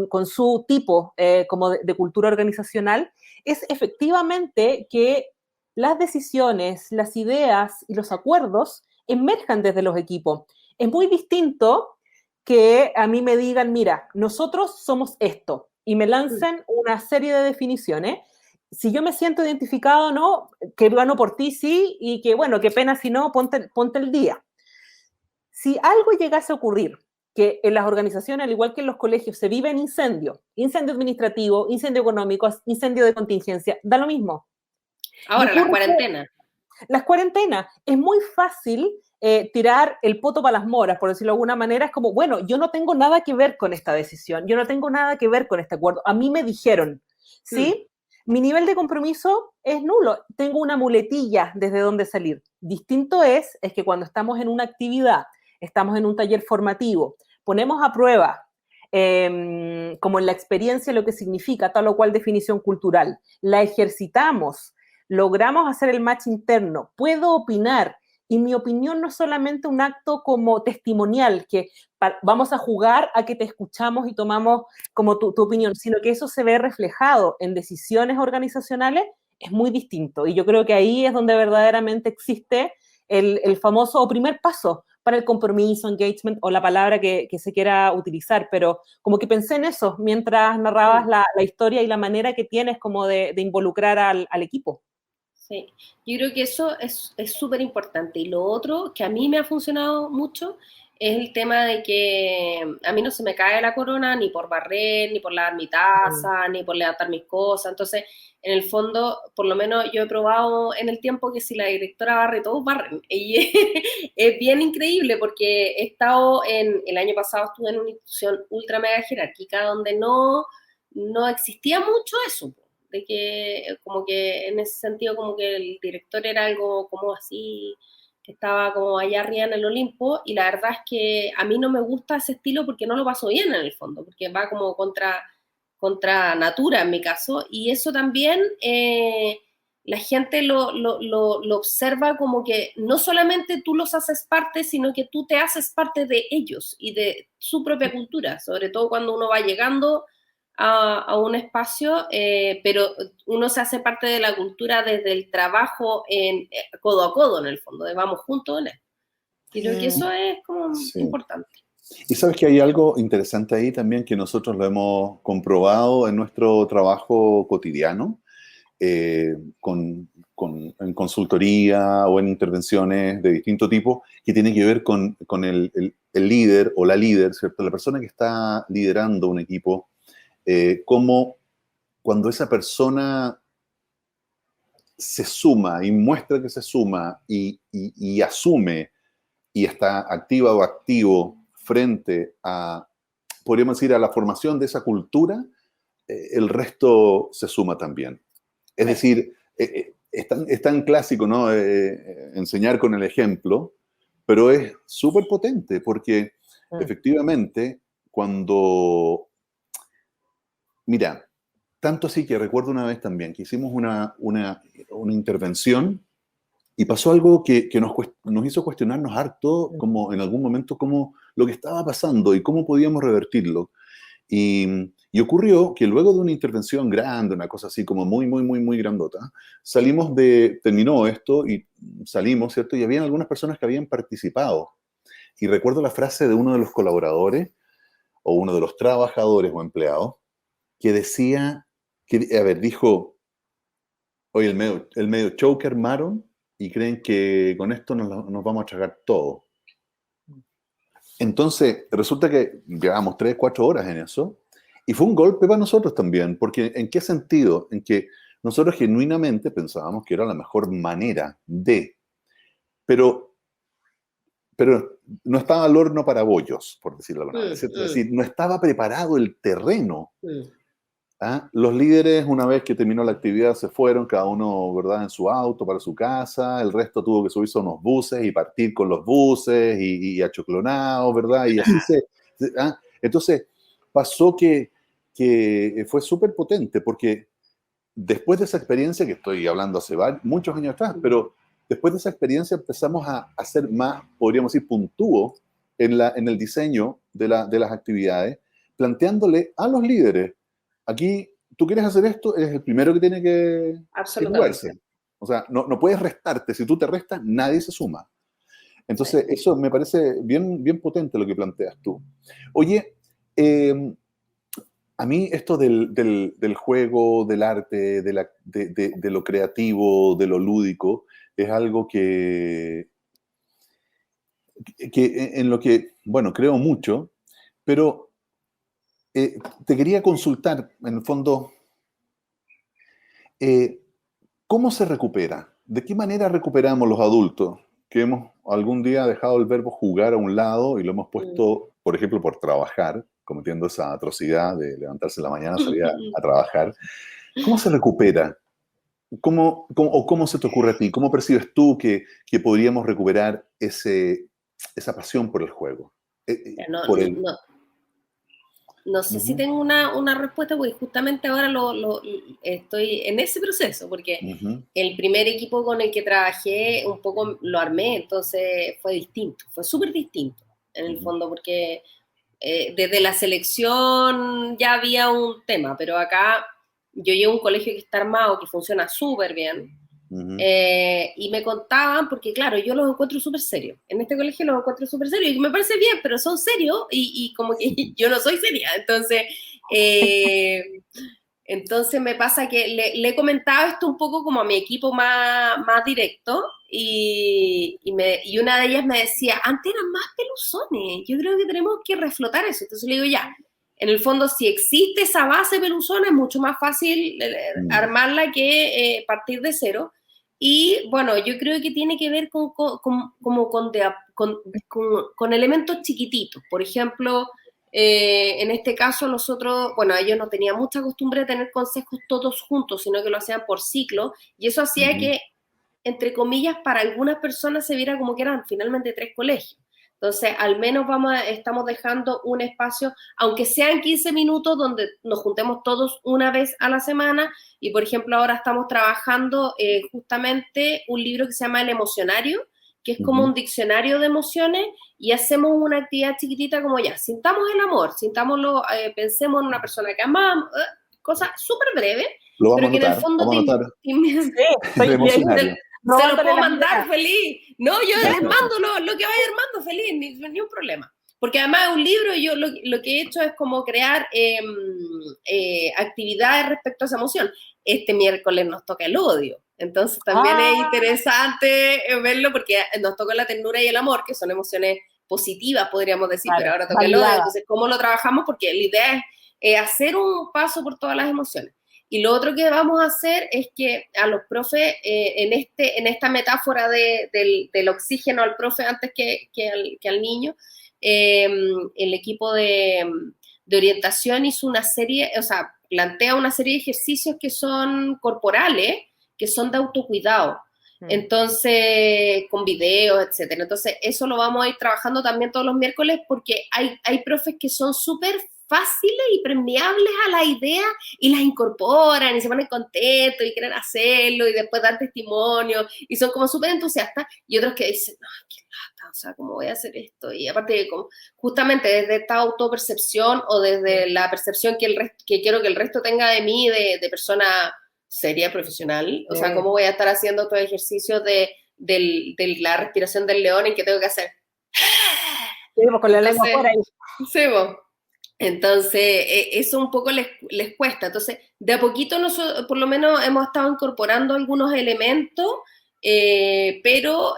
con su tipo como de cultura organizacional, es efectivamente que las decisiones, las ideas y los acuerdos emerjan desde los equipos. Es muy distinto que a mí me digan, mira, nosotros somos esto, y me lancen una serie de definiciones. Si yo me siento identificado o no, que gano por ti, sí, y que bueno, qué pena si no, ponte el día. Si algo llegase a ocurrir, que en las organizaciones, al igual que en los colegios, se vive en incendio administrativo, incendio económico, incendio de contingencia, da lo mismo. Ahora, las cuarentenas. Las cuarentenas. Es muy fácil tirar el poto para las moras, por decirlo de alguna manera. Es como, bueno, yo no tengo nada que ver con esta decisión, yo no tengo nada que ver con este acuerdo. A mí me dijeron, ¿sí? Mi nivel de compromiso es nulo. Tengo una muletilla desde donde salir. Distinto es que cuando estamos en una actividad, estamos en un taller formativo, ponemos a prueba, como en la experiencia, lo que significa tal o cual definición cultural, la ejercitamos, logramos hacer el match interno, puedo opinar, y mi opinión no es solamente un acto como testimonial, que vamos a jugar a que te escuchamos y tomamos como tu opinión, sino que eso se ve reflejado en decisiones organizacionales, es muy distinto. Y yo creo que ahí es donde verdaderamente existe el famoso o primer paso para el compromiso, engagement o la palabra que se quiera utilizar, pero como que pensé en eso mientras narrabas la historia y la manera que tienes como de involucrar al equipo. Sí, yo creo que eso es súper importante. Y lo otro que a mí me ha funcionado mucho es el tema de que a mí no se me cae la corona ni por barrer, ni por lavar mi taza, ni por levantar mis cosas. Entonces, en el fondo, por lo menos yo he probado en el tiempo que si la directora barre, todos barren. Y es bien increíble porque he estado el año pasado estuve en una institución ultra mega jerárquica donde no existía mucho eso, de que como que en ese sentido como que el director era algo como así, que estaba como allá arriba en el Olimpo, y la verdad es que a mí no me gusta ese estilo porque no lo paso bien en el fondo, porque va como contra natura en mi caso, y eso también la gente lo observa como que no solamente tú los haces parte, sino que tú te haces parte de ellos y de su propia cultura, sobre todo cuando uno va llegando a un espacio, pero uno se hace parte de la cultura desde el trabajo codo a codo, en el fondo, de vamos juntos en él. Creo que eso es como importante. Y sabes que hay algo interesante ahí también que nosotros lo hemos comprobado en nuestro trabajo cotidiano, en consultoría o en intervenciones de distinto tipo, que tiene que ver con el líder o la líder, ¿cierto? La persona que está liderando un equipo. Cómo cuando esa persona se suma y muestra que se suma y asume y está activa o activo frente a, podríamos decir, a la formación de esa cultura, el resto se suma también. Es decir, es tan clásico, ¿no? Enseñar con el ejemplo, pero es súper potente porque Mm. efectivamente mira, tanto así que recuerdo una vez también que hicimos una intervención y pasó algo que nos hizo cuestionarnos harto, como en algún momento, cómo lo que estaba pasando y cómo podíamos revertirlo. Y ocurrió que luego de una intervención grande, una cosa así como muy, muy, muy, muy grandota, terminó esto y salimos, ¿cierto? Y habían algunas personas que habían participado. Y recuerdo la frase de uno de los colaboradores o uno de los trabajadores o empleados que decía, dijo, oye, el medio show que armaron y creen que con esto nos vamos a tragar todo. Entonces, resulta que llevamos 3, 4 horas en eso y fue un golpe para nosotros también, porque ¿en qué sentido? En que nosotros genuinamente pensábamos que era la mejor manera pero, pero no estaba al horno para bollos, por decirlo de alguna manera, ¿cierto? Es decir, no estaba preparado el terreno. ¿Ah? Los líderes, una vez que terminó la actividad, se fueron, cada uno, ¿verdad?, en su auto para su casa. El resto tuvo que subirse a unos buses y partir con los buses y achoclonados, ¿verdad? Y así ¿ah? Entonces, pasó que fue súper potente, porque después de esa experiencia, que estoy hablando hace muchos años atrás, pero después de esa experiencia empezamos a ser más, podríamos decir, puntúos en el diseño de las actividades, planteándole a los líderes: aquí, tú quieres hacer esto, eres el primero que tiene que Absolutamente. jugarse. O sea, no puedes restarte. Si tú te restas, nadie se suma. Entonces, eso me parece bien, bien potente lo que planteas tú. Oye, a mí esto del juego, del arte, de lo creativo, de lo lúdico, es algo en lo que, bueno, creo mucho, pero te quería consultar, en el fondo, eh, ¿cómo se recupera? ¿De qué manera recuperamos los adultos que hemos algún día dejado el verbo jugar a un lado y lo hemos puesto, por ejemplo, por trabajar, cometiendo esa atrocidad de levantarse en la mañana, salir a trabajar? ¿Cómo se recupera? ¿Cómo se te ocurre a ti? ¿Cómo percibes tú que podríamos recuperar esa pasión por el juego? No, Por el... no, no sé si Ujú, tengo una respuesta, porque justamente ahora estoy en ese proceso, porque ujú, el primer equipo con el que trabajé un poco lo armé, entonces fue distinto, fue súper distinto en el ujú, fondo, porque desde la selección ya había un tema, pero acá yo llevo un colegio que está armado, que funciona súper bien, ujú. y me contaban, porque claro, yo los encuentro súper serios. En este colegio los encuentro súper serios y me parece bien, pero son serios y como que yo no soy seria. Eh, entonces me pasa que le he comentado esto un poco como a mi equipo más directo y una de ellas me decía, antes eran más peluzones, yo creo que tenemos que reflotar eso. Entonces le digo, ya, en el fondo si existe esa base peluzona es mucho más fácil Mm. armarla que partir de cero. Y bueno, yo creo que tiene que ver con elementos chiquititos. Por ejemplo, en este caso nosotros, bueno, ellos no tenían mucha costumbre de tener consejos todos juntos, sino que lo hacían por ciclo, y eso hacía Ujú. que, entre comillas, para algunas personas se viera como que eran finalmente 3 colegios. Entonces, al menos estamos dejando un espacio, aunque sean 15 minutos, donde nos juntemos todos una vez a la semana. Y, por ejemplo, ahora estamos trabajando justamente un libro que se llama El Emocionario, que es como Ujú. un diccionario de emociones, y hacemos una actividad chiquitita como ya, sintamos el amor, sintámoslo, pensemos en una persona que amamos, cosa súper breve, Lo pero vamos a que en el anotar, fondo vamos a anotar Sí, el estoy emocionario. se lo robándole puedo las mandar ideas. feliz. No, yo les mando lo que vaya armando feliz, ni un problema. Porque además es un libro y yo lo que he hecho es como crear actividades respecto a esa emoción. Este miércoles nos toca el odio. Entonces también es Ah, interesante verlo porque nos toca la ternura y el amor, que son emociones positivas, podríamos decir, pero claro, ahora toca el odio. validada. Entonces, ¿cómo lo trabajamos? Porque la idea es hacer un paso por todas las emociones. Y lo otro que vamos a hacer es que a los profes, en esta metáfora del oxígeno al profe antes que al niño, el equipo de orientación hizo una serie, o sea, plantea una serie de ejercicios que son corporales, que son de autocuidado. Entonces, con videos, etcétera. Entonces, eso lo vamos a ir trabajando también todos los miércoles porque hay profes que son súper fáciles y permeables a la idea y las incorporan y se ponen contentos y quieren hacerlo y después dan testimonio y son como súper entusiastas y otros que dicen, no, qué lata, o sea, ¿cómo voy a hacer esto? Y aparte, como, justamente desde esta autopercepción o desde la percepción que quiero que el resto tenga de mí, de persona seria, profesional, o sea, ¿cómo voy a estar haciendo estos ejercicios de la respiración del león y qué tengo que hacer? Sí, con la lengua afuera. Sí, entonces, eso un poco les cuesta. Entonces, de a poquito nosotros, por lo menos, hemos estado incorporando algunos elementos, pero,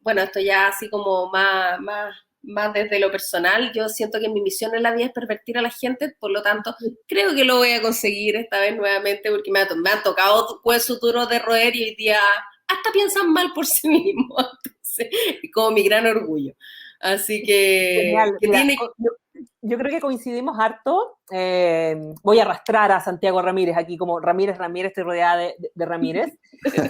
bueno, esto ya así como más desde lo personal, yo siento que mi misión en la vida es pervertir a la gente, por lo tanto, creo que lo voy a conseguir esta vez nuevamente, porque me han tocado huesos duros de roer y hoy día hasta piensan mal por sí mismos, entonces, como mi gran orgullo. Así que, Genial. Mira, yo creo que coincidimos harto. Voy a arrastrar a Santiago Ramírez aquí como Ramírez, estoy rodeada de Ramírez.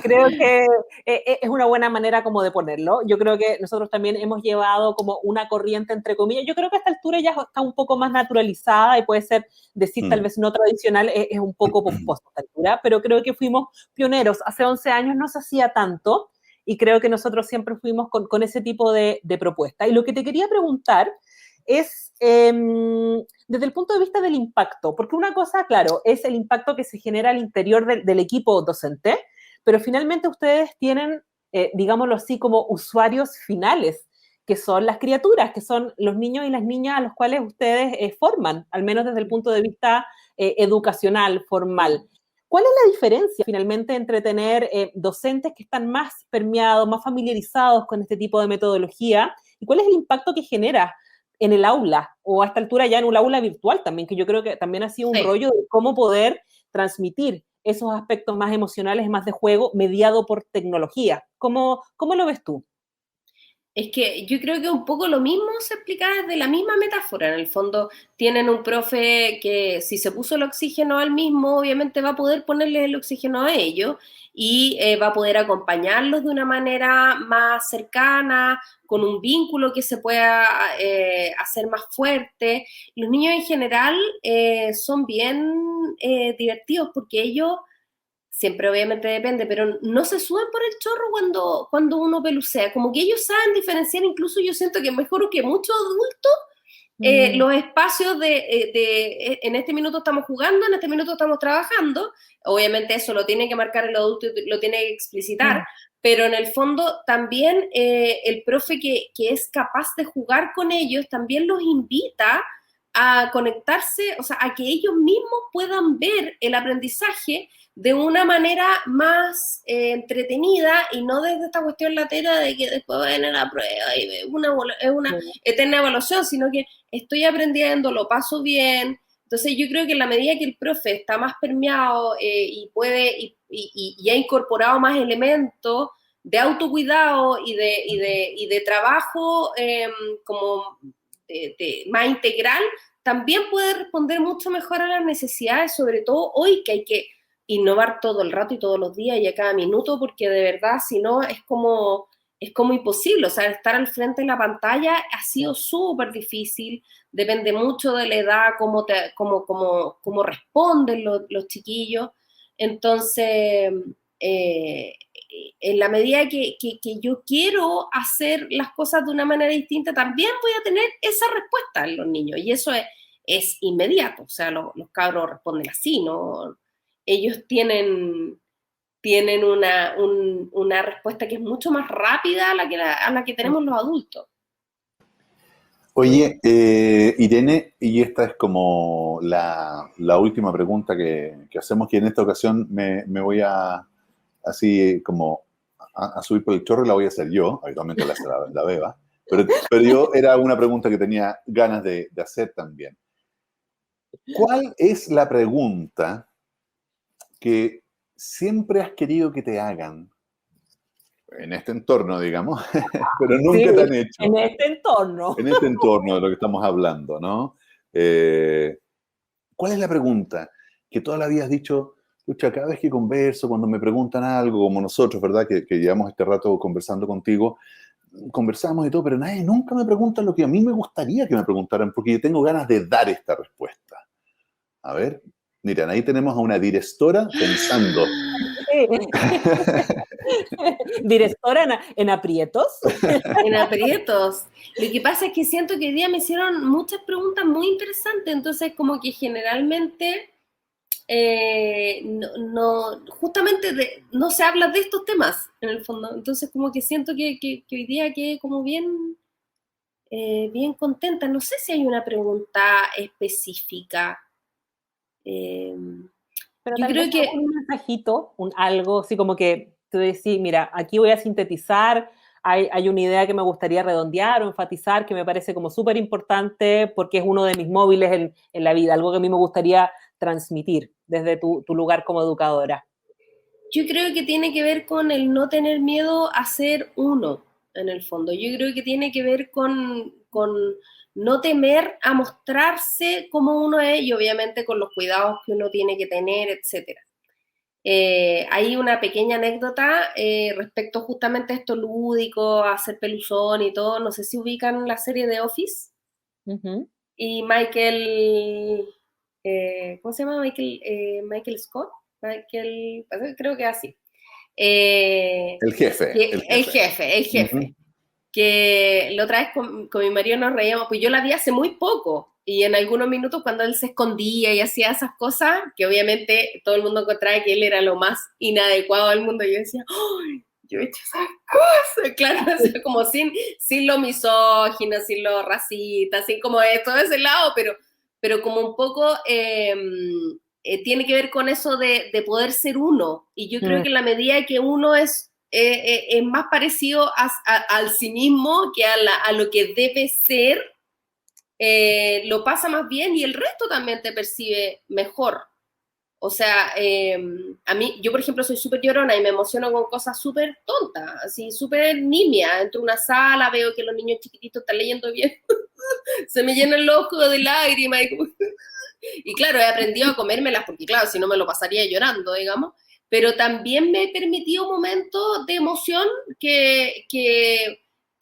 Creo que es una buena manera como de ponerlo. Yo creo que nosotros también hemos llevado como una corriente, entre comillas. Yo creo que a esta altura ya está un poco más naturalizada y puede ser decir tal vez no tradicional, es un poco pomposa a esta altura, pero creo que fuimos pioneros. Hace 11 años no se hacía tanto y creo que nosotros siempre fuimos con ese tipo de propuesta. Y lo que te quería preguntar es desde el punto de vista del impacto, porque una cosa, claro, es el impacto que se genera al interior del equipo docente, pero finalmente ustedes tienen, digámoslo así, como usuarios finales, que son las criaturas, que son los niños y las niñas a los cuales ustedes forman, al menos desde el punto de vista educacional, formal. ¿Cuál es la diferencia finalmente entre tener docentes que están más permeados, más familiarizados con este tipo de metodología, y cuál es el impacto que genera en el aula, o a esta altura ya en un aula virtual también, que yo creo que también ha sido un rollo de cómo poder transmitir esos aspectos más emocionales, más de juego, mediado por tecnología? ¿Cómo lo ves tú? Es que yo creo que un poco lo mismo se explica desde la misma metáfora. En el fondo tienen un profe que si se puso el oxígeno al mismo, obviamente va a poder ponerle el oxígeno a ellos y va a poder acompañarlos de una manera más cercana, con un vínculo que se pueda hacer más fuerte. Los niños en general son bien divertidos porque ellos siempre obviamente depende, pero no se suben por el chorro cuando uno pelucea, como que ellos saben diferenciar, incluso yo siento que mejor que muchos adultos, los espacios en este minuto estamos jugando, en este minuto estamos trabajando, obviamente eso lo tiene que marcar el adulto y lo tiene que explicitar, pero en el fondo también el profe que es capaz de jugar con ellos también los invita a conectarse, o sea, a que ellos mismos puedan ver el aprendizaje de una manera más entretenida y no desde esta cuestión latera de que después viene la prueba y es una eterna evaluación, sino que estoy aprendiendo, lo paso bien. Entonces yo creo que en la medida que el profe está más permeado y puede y ha incorporado más elementos de autocuidado y de trabajo como más integral, también puede responder mucho mejor a las necesidades, sobre todo hoy que hay que innovar todo el rato y todos los días y a cada minuto, porque de verdad, si no, es como imposible. O sea, estar al frente de la pantalla ha sido súper difícil, depende mucho de la edad, cómo responden los chiquillos. Entonces, en la medida que yo quiero hacer las cosas de una manera distinta, también voy a tener esa respuesta en los niños, y eso es inmediato. O sea, los cabros responden así, ¿no? Ellos tienen una respuesta que es mucho más rápida a la que tenemos los adultos. Oye, Irene, y esta es como la última pregunta que hacemos, que en esta ocasión me voy a, así como, a subir por el chorro, y la voy a hacer yo, habitualmente la hace la Beba, pero yo era una pregunta que tenía ganas de hacer también. ¿Cuál es la pregunta que siempre has querido que te hagan en este entorno, digamos, pero nunca te han hecho? En este entorno. En este entorno de lo que estamos hablando, ¿no? ¿Cuál es la pregunta que toda la vida has dicho, Pucha, cada vez que converso, cuando me preguntan algo, como nosotros, ¿verdad? Que llevamos este rato conversando contigo, conversamos y todo, pero nadie nunca me pregunta lo que a mí me gustaría que me preguntaran, porque yo tengo ganas de dar esta respuesta. A ver, miren, ahí tenemos a una directora pensando. ¿Directora en aprietos? En aprietos. Lo que pasa es que siento que hoy día me hicieron muchas preguntas muy interesantes, entonces como que generalmente justamente no se habla de estos temas en el fondo, entonces como que siento que hoy día quedé como bien contenta. No sé si hay una pregunta específica. Pero Yo tal creo vez que un mensajito, algo así como que tú decís, mira, aquí voy a sintetizar, hay una idea que me gustaría redondear o enfatizar que me parece como súper importante porque es uno de mis móviles en la vida, algo que a mí me gustaría transmitir desde tu lugar como educadora. Yo creo que tiene que ver con el no tener miedo a ser uno, en el fondo. Yo creo que tiene que ver con no temer a mostrarse como uno es y obviamente con los cuidados que uno tiene que tener, etc. Hay una pequeña anécdota respecto justamente a esto lúdico, a hacer peluzón y todo. No sé si ubican la serie de Office. Uh-huh. Y Michael, ¿cómo se llama? Michael Scott. Creo que así. El jefe. El jefe. Uh-huh. Que la otra vez con mi marido nos reíamos, pues yo la vi hace muy poco, y en algunos minutos cuando él se escondía y hacía esas cosas, que obviamente todo el mundo encontraba que él era lo más inadecuado del mundo, yo decía, ¡ay! Yo he hecho esas cosas, claro, o sea, como sin lo misógino, sin lo racista, sin como de todo ese lado, pero como un poco tiene que ver con eso de poder ser uno, y yo creo que en la medida que uno es más parecido al sí mismo que a lo que debe ser, lo pasa más bien y el resto también te percibe mejor. O sea, a mí, yo por ejemplo soy súper llorona y me emociono con cosas súper tontas, así súper nimias. Entro a una sala, veo que los niños chiquititos están leyendo bien, se me llenan los ojos de lágrimas. Y claro, he aprendido a comérmelas porque claro, si no me lo pasaría llorando, digamos. Pero también me he permitido momentos de emoción que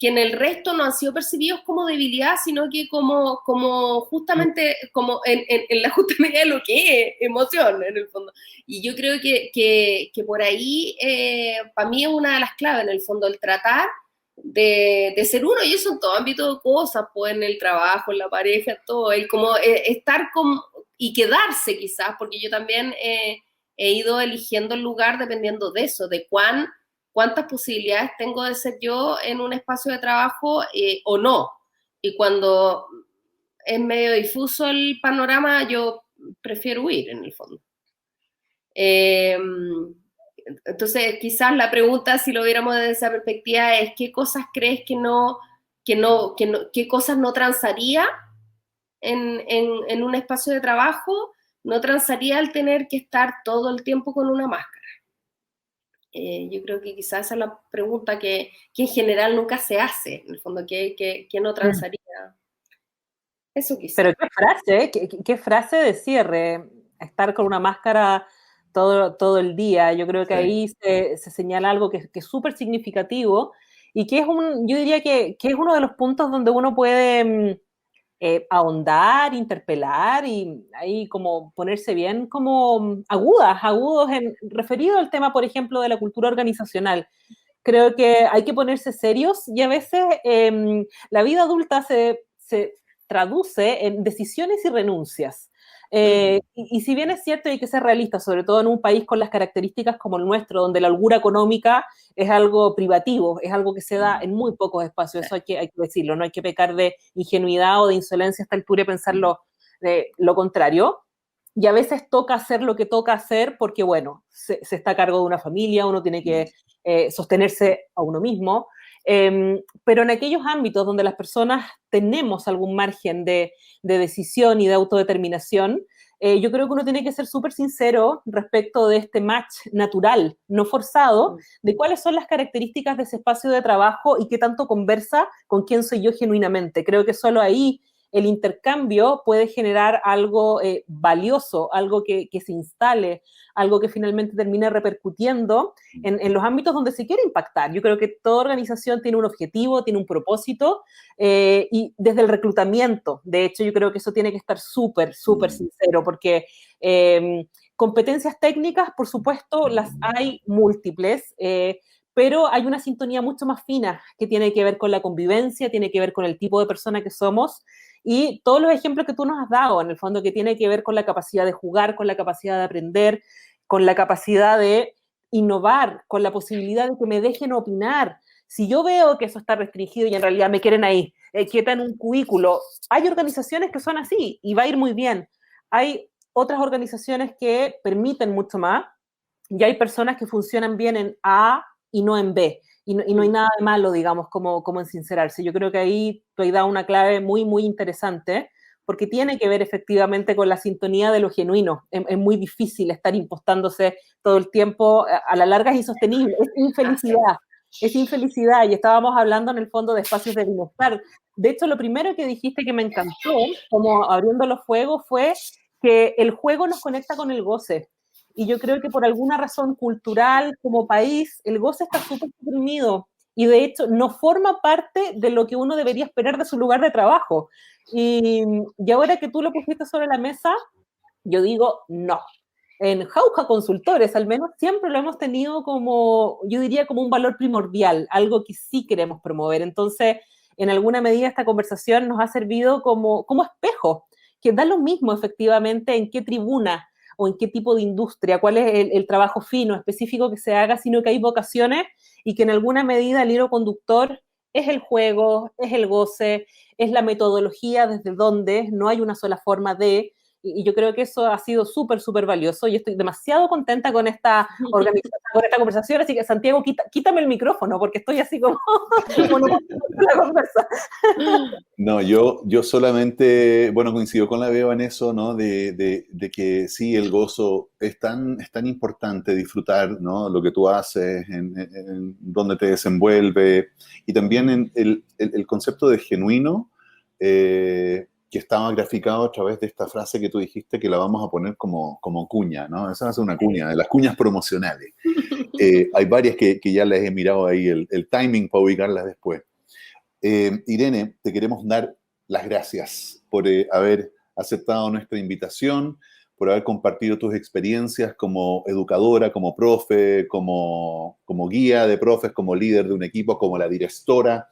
en el resto no han sido percibidos como debilidad, sino que como justamente, como en la justa medida de lo que es emoción, en el fondo. Y yo creo que por ahí, para mí es una de las claves, en el fondo, el tratar de ser uno, y eso en todo ámbito de cosas, pues en el trabajo, en la pareja, todo, el como estar y quedarse quizás, porque yo también he ido eligiendo el lugar dependiendo de eso, de cuántas posibilidades tengo de ser yo en un espacio de trabajo o no. Y cuando es medio difuso el panorama, yo prefiero huir en el fondo. Entonces, quizás la pregunta, si lo viéramos desde esa perspectiva, es ¿qué cosas crees qué cosas no transaría en un espacio de trabajo? No transaría al tener que estar todo el tiempo con una máscara. Yo creo que quizás esa es la pregunta que en general nunca se hace, en el fondo, ¿qué no transaría? Eso quizás. Pero qué frase de cierre, estar con una máscara todo el día. Yo creo que ahí se señala algo que es súper significativo y que yo diría que es uno de los puntos donde uno puede ahondar, interpelar y ahí como ponerse bien como agudos referido al tema, por ejemplo, de la cultura organizacional. Creo que hay que ponerse serios y a veces la vida adulta se traduce en decisiones y renuncias. Y si bien es cierto y hay que ser realista, sobre todo en un país con las características como el nuestro, donde la holgura económica es algo privativo, es algo que se da en muy pocos espacios, eso hay que decirlo, no hay que pecar de ingenuidad o de insolencia a esta altura y pensar lo contrario. Y a veces toca hacer lo que toca hacer porque, bueno, se está a cargo de una familia, uno tiene que sostenerse a uno mismo. Pero en aquellos ámbitos donde las personas tenemos algún margen de decisión y de autodeterminación, yo creo que uno tiene que ser súper sincero respecto de este match natural, no forzado, de cuáles son las características de ese espacio de trabajo y qué tanto conversa con quién soy yo genuinamente. Creo que solo ahí el intercambio puede generar algo valioso, algo que se instale, algo que finalmente termine repercutiendo en los ámbitos donde se quiere impactar. Yo creo que toda organización tiene un objetivo, tiene un propósito, y desde el reclutamiento, de hecho, yo creo que eso tiene que estar súper sincero, porque competencias técnicas, por supuesto, las hay múltiples, pero hay una sintonía mucho más fina que tiene que ver con la convivencia, tiene que ver con el tipo de persona que somos, y todos los ejemplos que tú nos has dado, en el fondo, que tiene que ver con la capacidad de jugar, con la capacidad de aprender, con la capacidad de innovar, con la posibilidad de que me dejen opinar. Si yo veo que eso está restringido y en realidad me quieren ahí, quieta en un cubículo, hay organizaciones que son así y va a ir muy bien. Hay otras organizaciones que permiten mucho más y hay personas que funcionan bien en A y no en B. Y no hay nada de malo, digamos, como en sincerarse. Yo creo que ahí tú has dado una clave muy interesante, porque tiene que ver efectivamente con la sintonía de lo genuino. Es muy difícil estar impostándose todo el tiempo, a la larga es insostenible, es infelicidad, y estábamos hablando en el fondo de espacios de bienestar. De hecho, lo primero que dijiste que me encantó, como abriendo los fuegos, fue que el juego nos conecta con el goce. Y yo creo que por alguna razón cultural, como país, el goce está súper suprimido y de hecho no forma parte de lo que uno debería esperar de su lugar de trabajo. Y ahora que tú lo pusiste sobre la mesa, yo digo no. En Jauja Consultores, al menos, siempre lo hemos tenido como, yo diría, como un valor primordial, algo que sí queremos promover. Entonces, en alguna medida esta conversación nos ha servido como espejo, que da lo mismo efectivamente en qué tribuna o en qué tipo de industria, cuál es el trabajo fino, específico que se haga, sino que hay vocaciones y que en alguna medida el hilo conductor es el juego, es el goce, es la metodología desde donde no hay una sola forma de, y yo creo que eso ha sido súper valioso y estoy demasiado contenta con esta organización, con esta conversación, así que Santiago, quítame el micrófono porque estoy así como la conversa. No, yo solamente, bueno, coincido con la Beba en eso, ¿no? De que sí, el gozo es tan importante disfrutar, ¿no? Lo que tú haces, en dónde te desenvuelve, y también en el concepto de genuino, que estaba graficado a través de esta frase que tú dijiste, que la vamos a poner como cuña, ¿no? Esa va a ser una cuña, de las cuñas promocionales. Hay varias que ya les he mirado ahí el timing para ubicarlas después. Irene, te queremos dar las gracias por haber aceptado nuestra invitación, por haber compartido tus experiencias como educadora, como profe, como guía de profes, como líder de un equipo, como la directora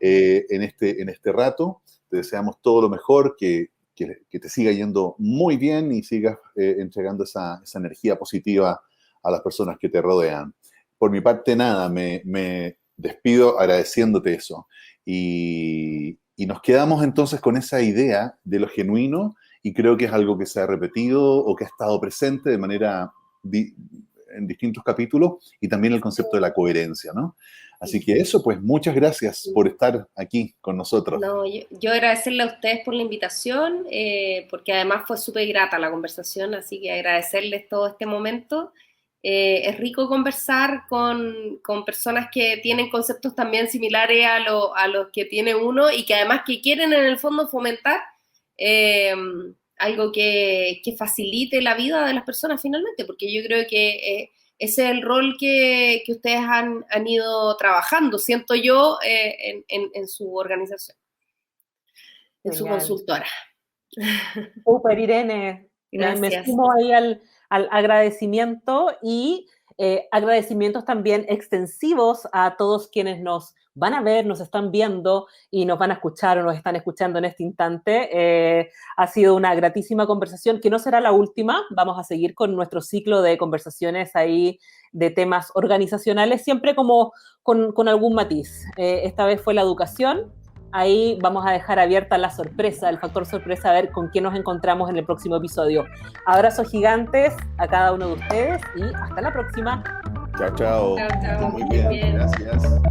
en este rato. Te deseamos todo lo mejor, que te siga yendo muy bien y sigas entregando esa energía positiva a las personas que te rodean. Por mi parte, nada, me despido agradeciéndote eso. Y nos quedamos entonces con esa idea de lo genuino, y creo que es algo que se ha repetido o que ha estado presente de manera en distintos capítulos, y también el concepto de la coherencia, ¿no? Así que eso, pues muchas gracias por estar aquí con nosotros. No, yo agradecerle a ustedes por la invitación, porque además fue súper grata la conversación, así que agradecerles todo este momento. Es rico conversar con personas que tienen conceptos también similares a los que tiene uno y que además que quieren en el fondo fomentar algo que facilite la vida de las personas finalmente, porque yo creo que ese es el rol que ustedes han ido trabajando, siento yo, en su organización, en su consultora. Súper, Irene. Me sumo ahí al agradecimiento y agradecimientos también extensivos a todos quienes nos van a ver, nos están viendo y nos van a escuchar o nos están escuchando en este instante. Ha sido una gratísima conversación que no será la última. Vamos a seguir con nuestro ciclo de conversaciones ahí de temas organizacionales, siempre como con algún matiz. Esta vez fue la educación. Ahí vamos a dejar abierta la sorpresa, el factor sorpresa, a ver con quién nos encontramos en el próximo episodio. Abrazos gigantes a cada uno de ustedes y hasta la próxima. Chao, chao. Chao, chao. Muy bien, gracias.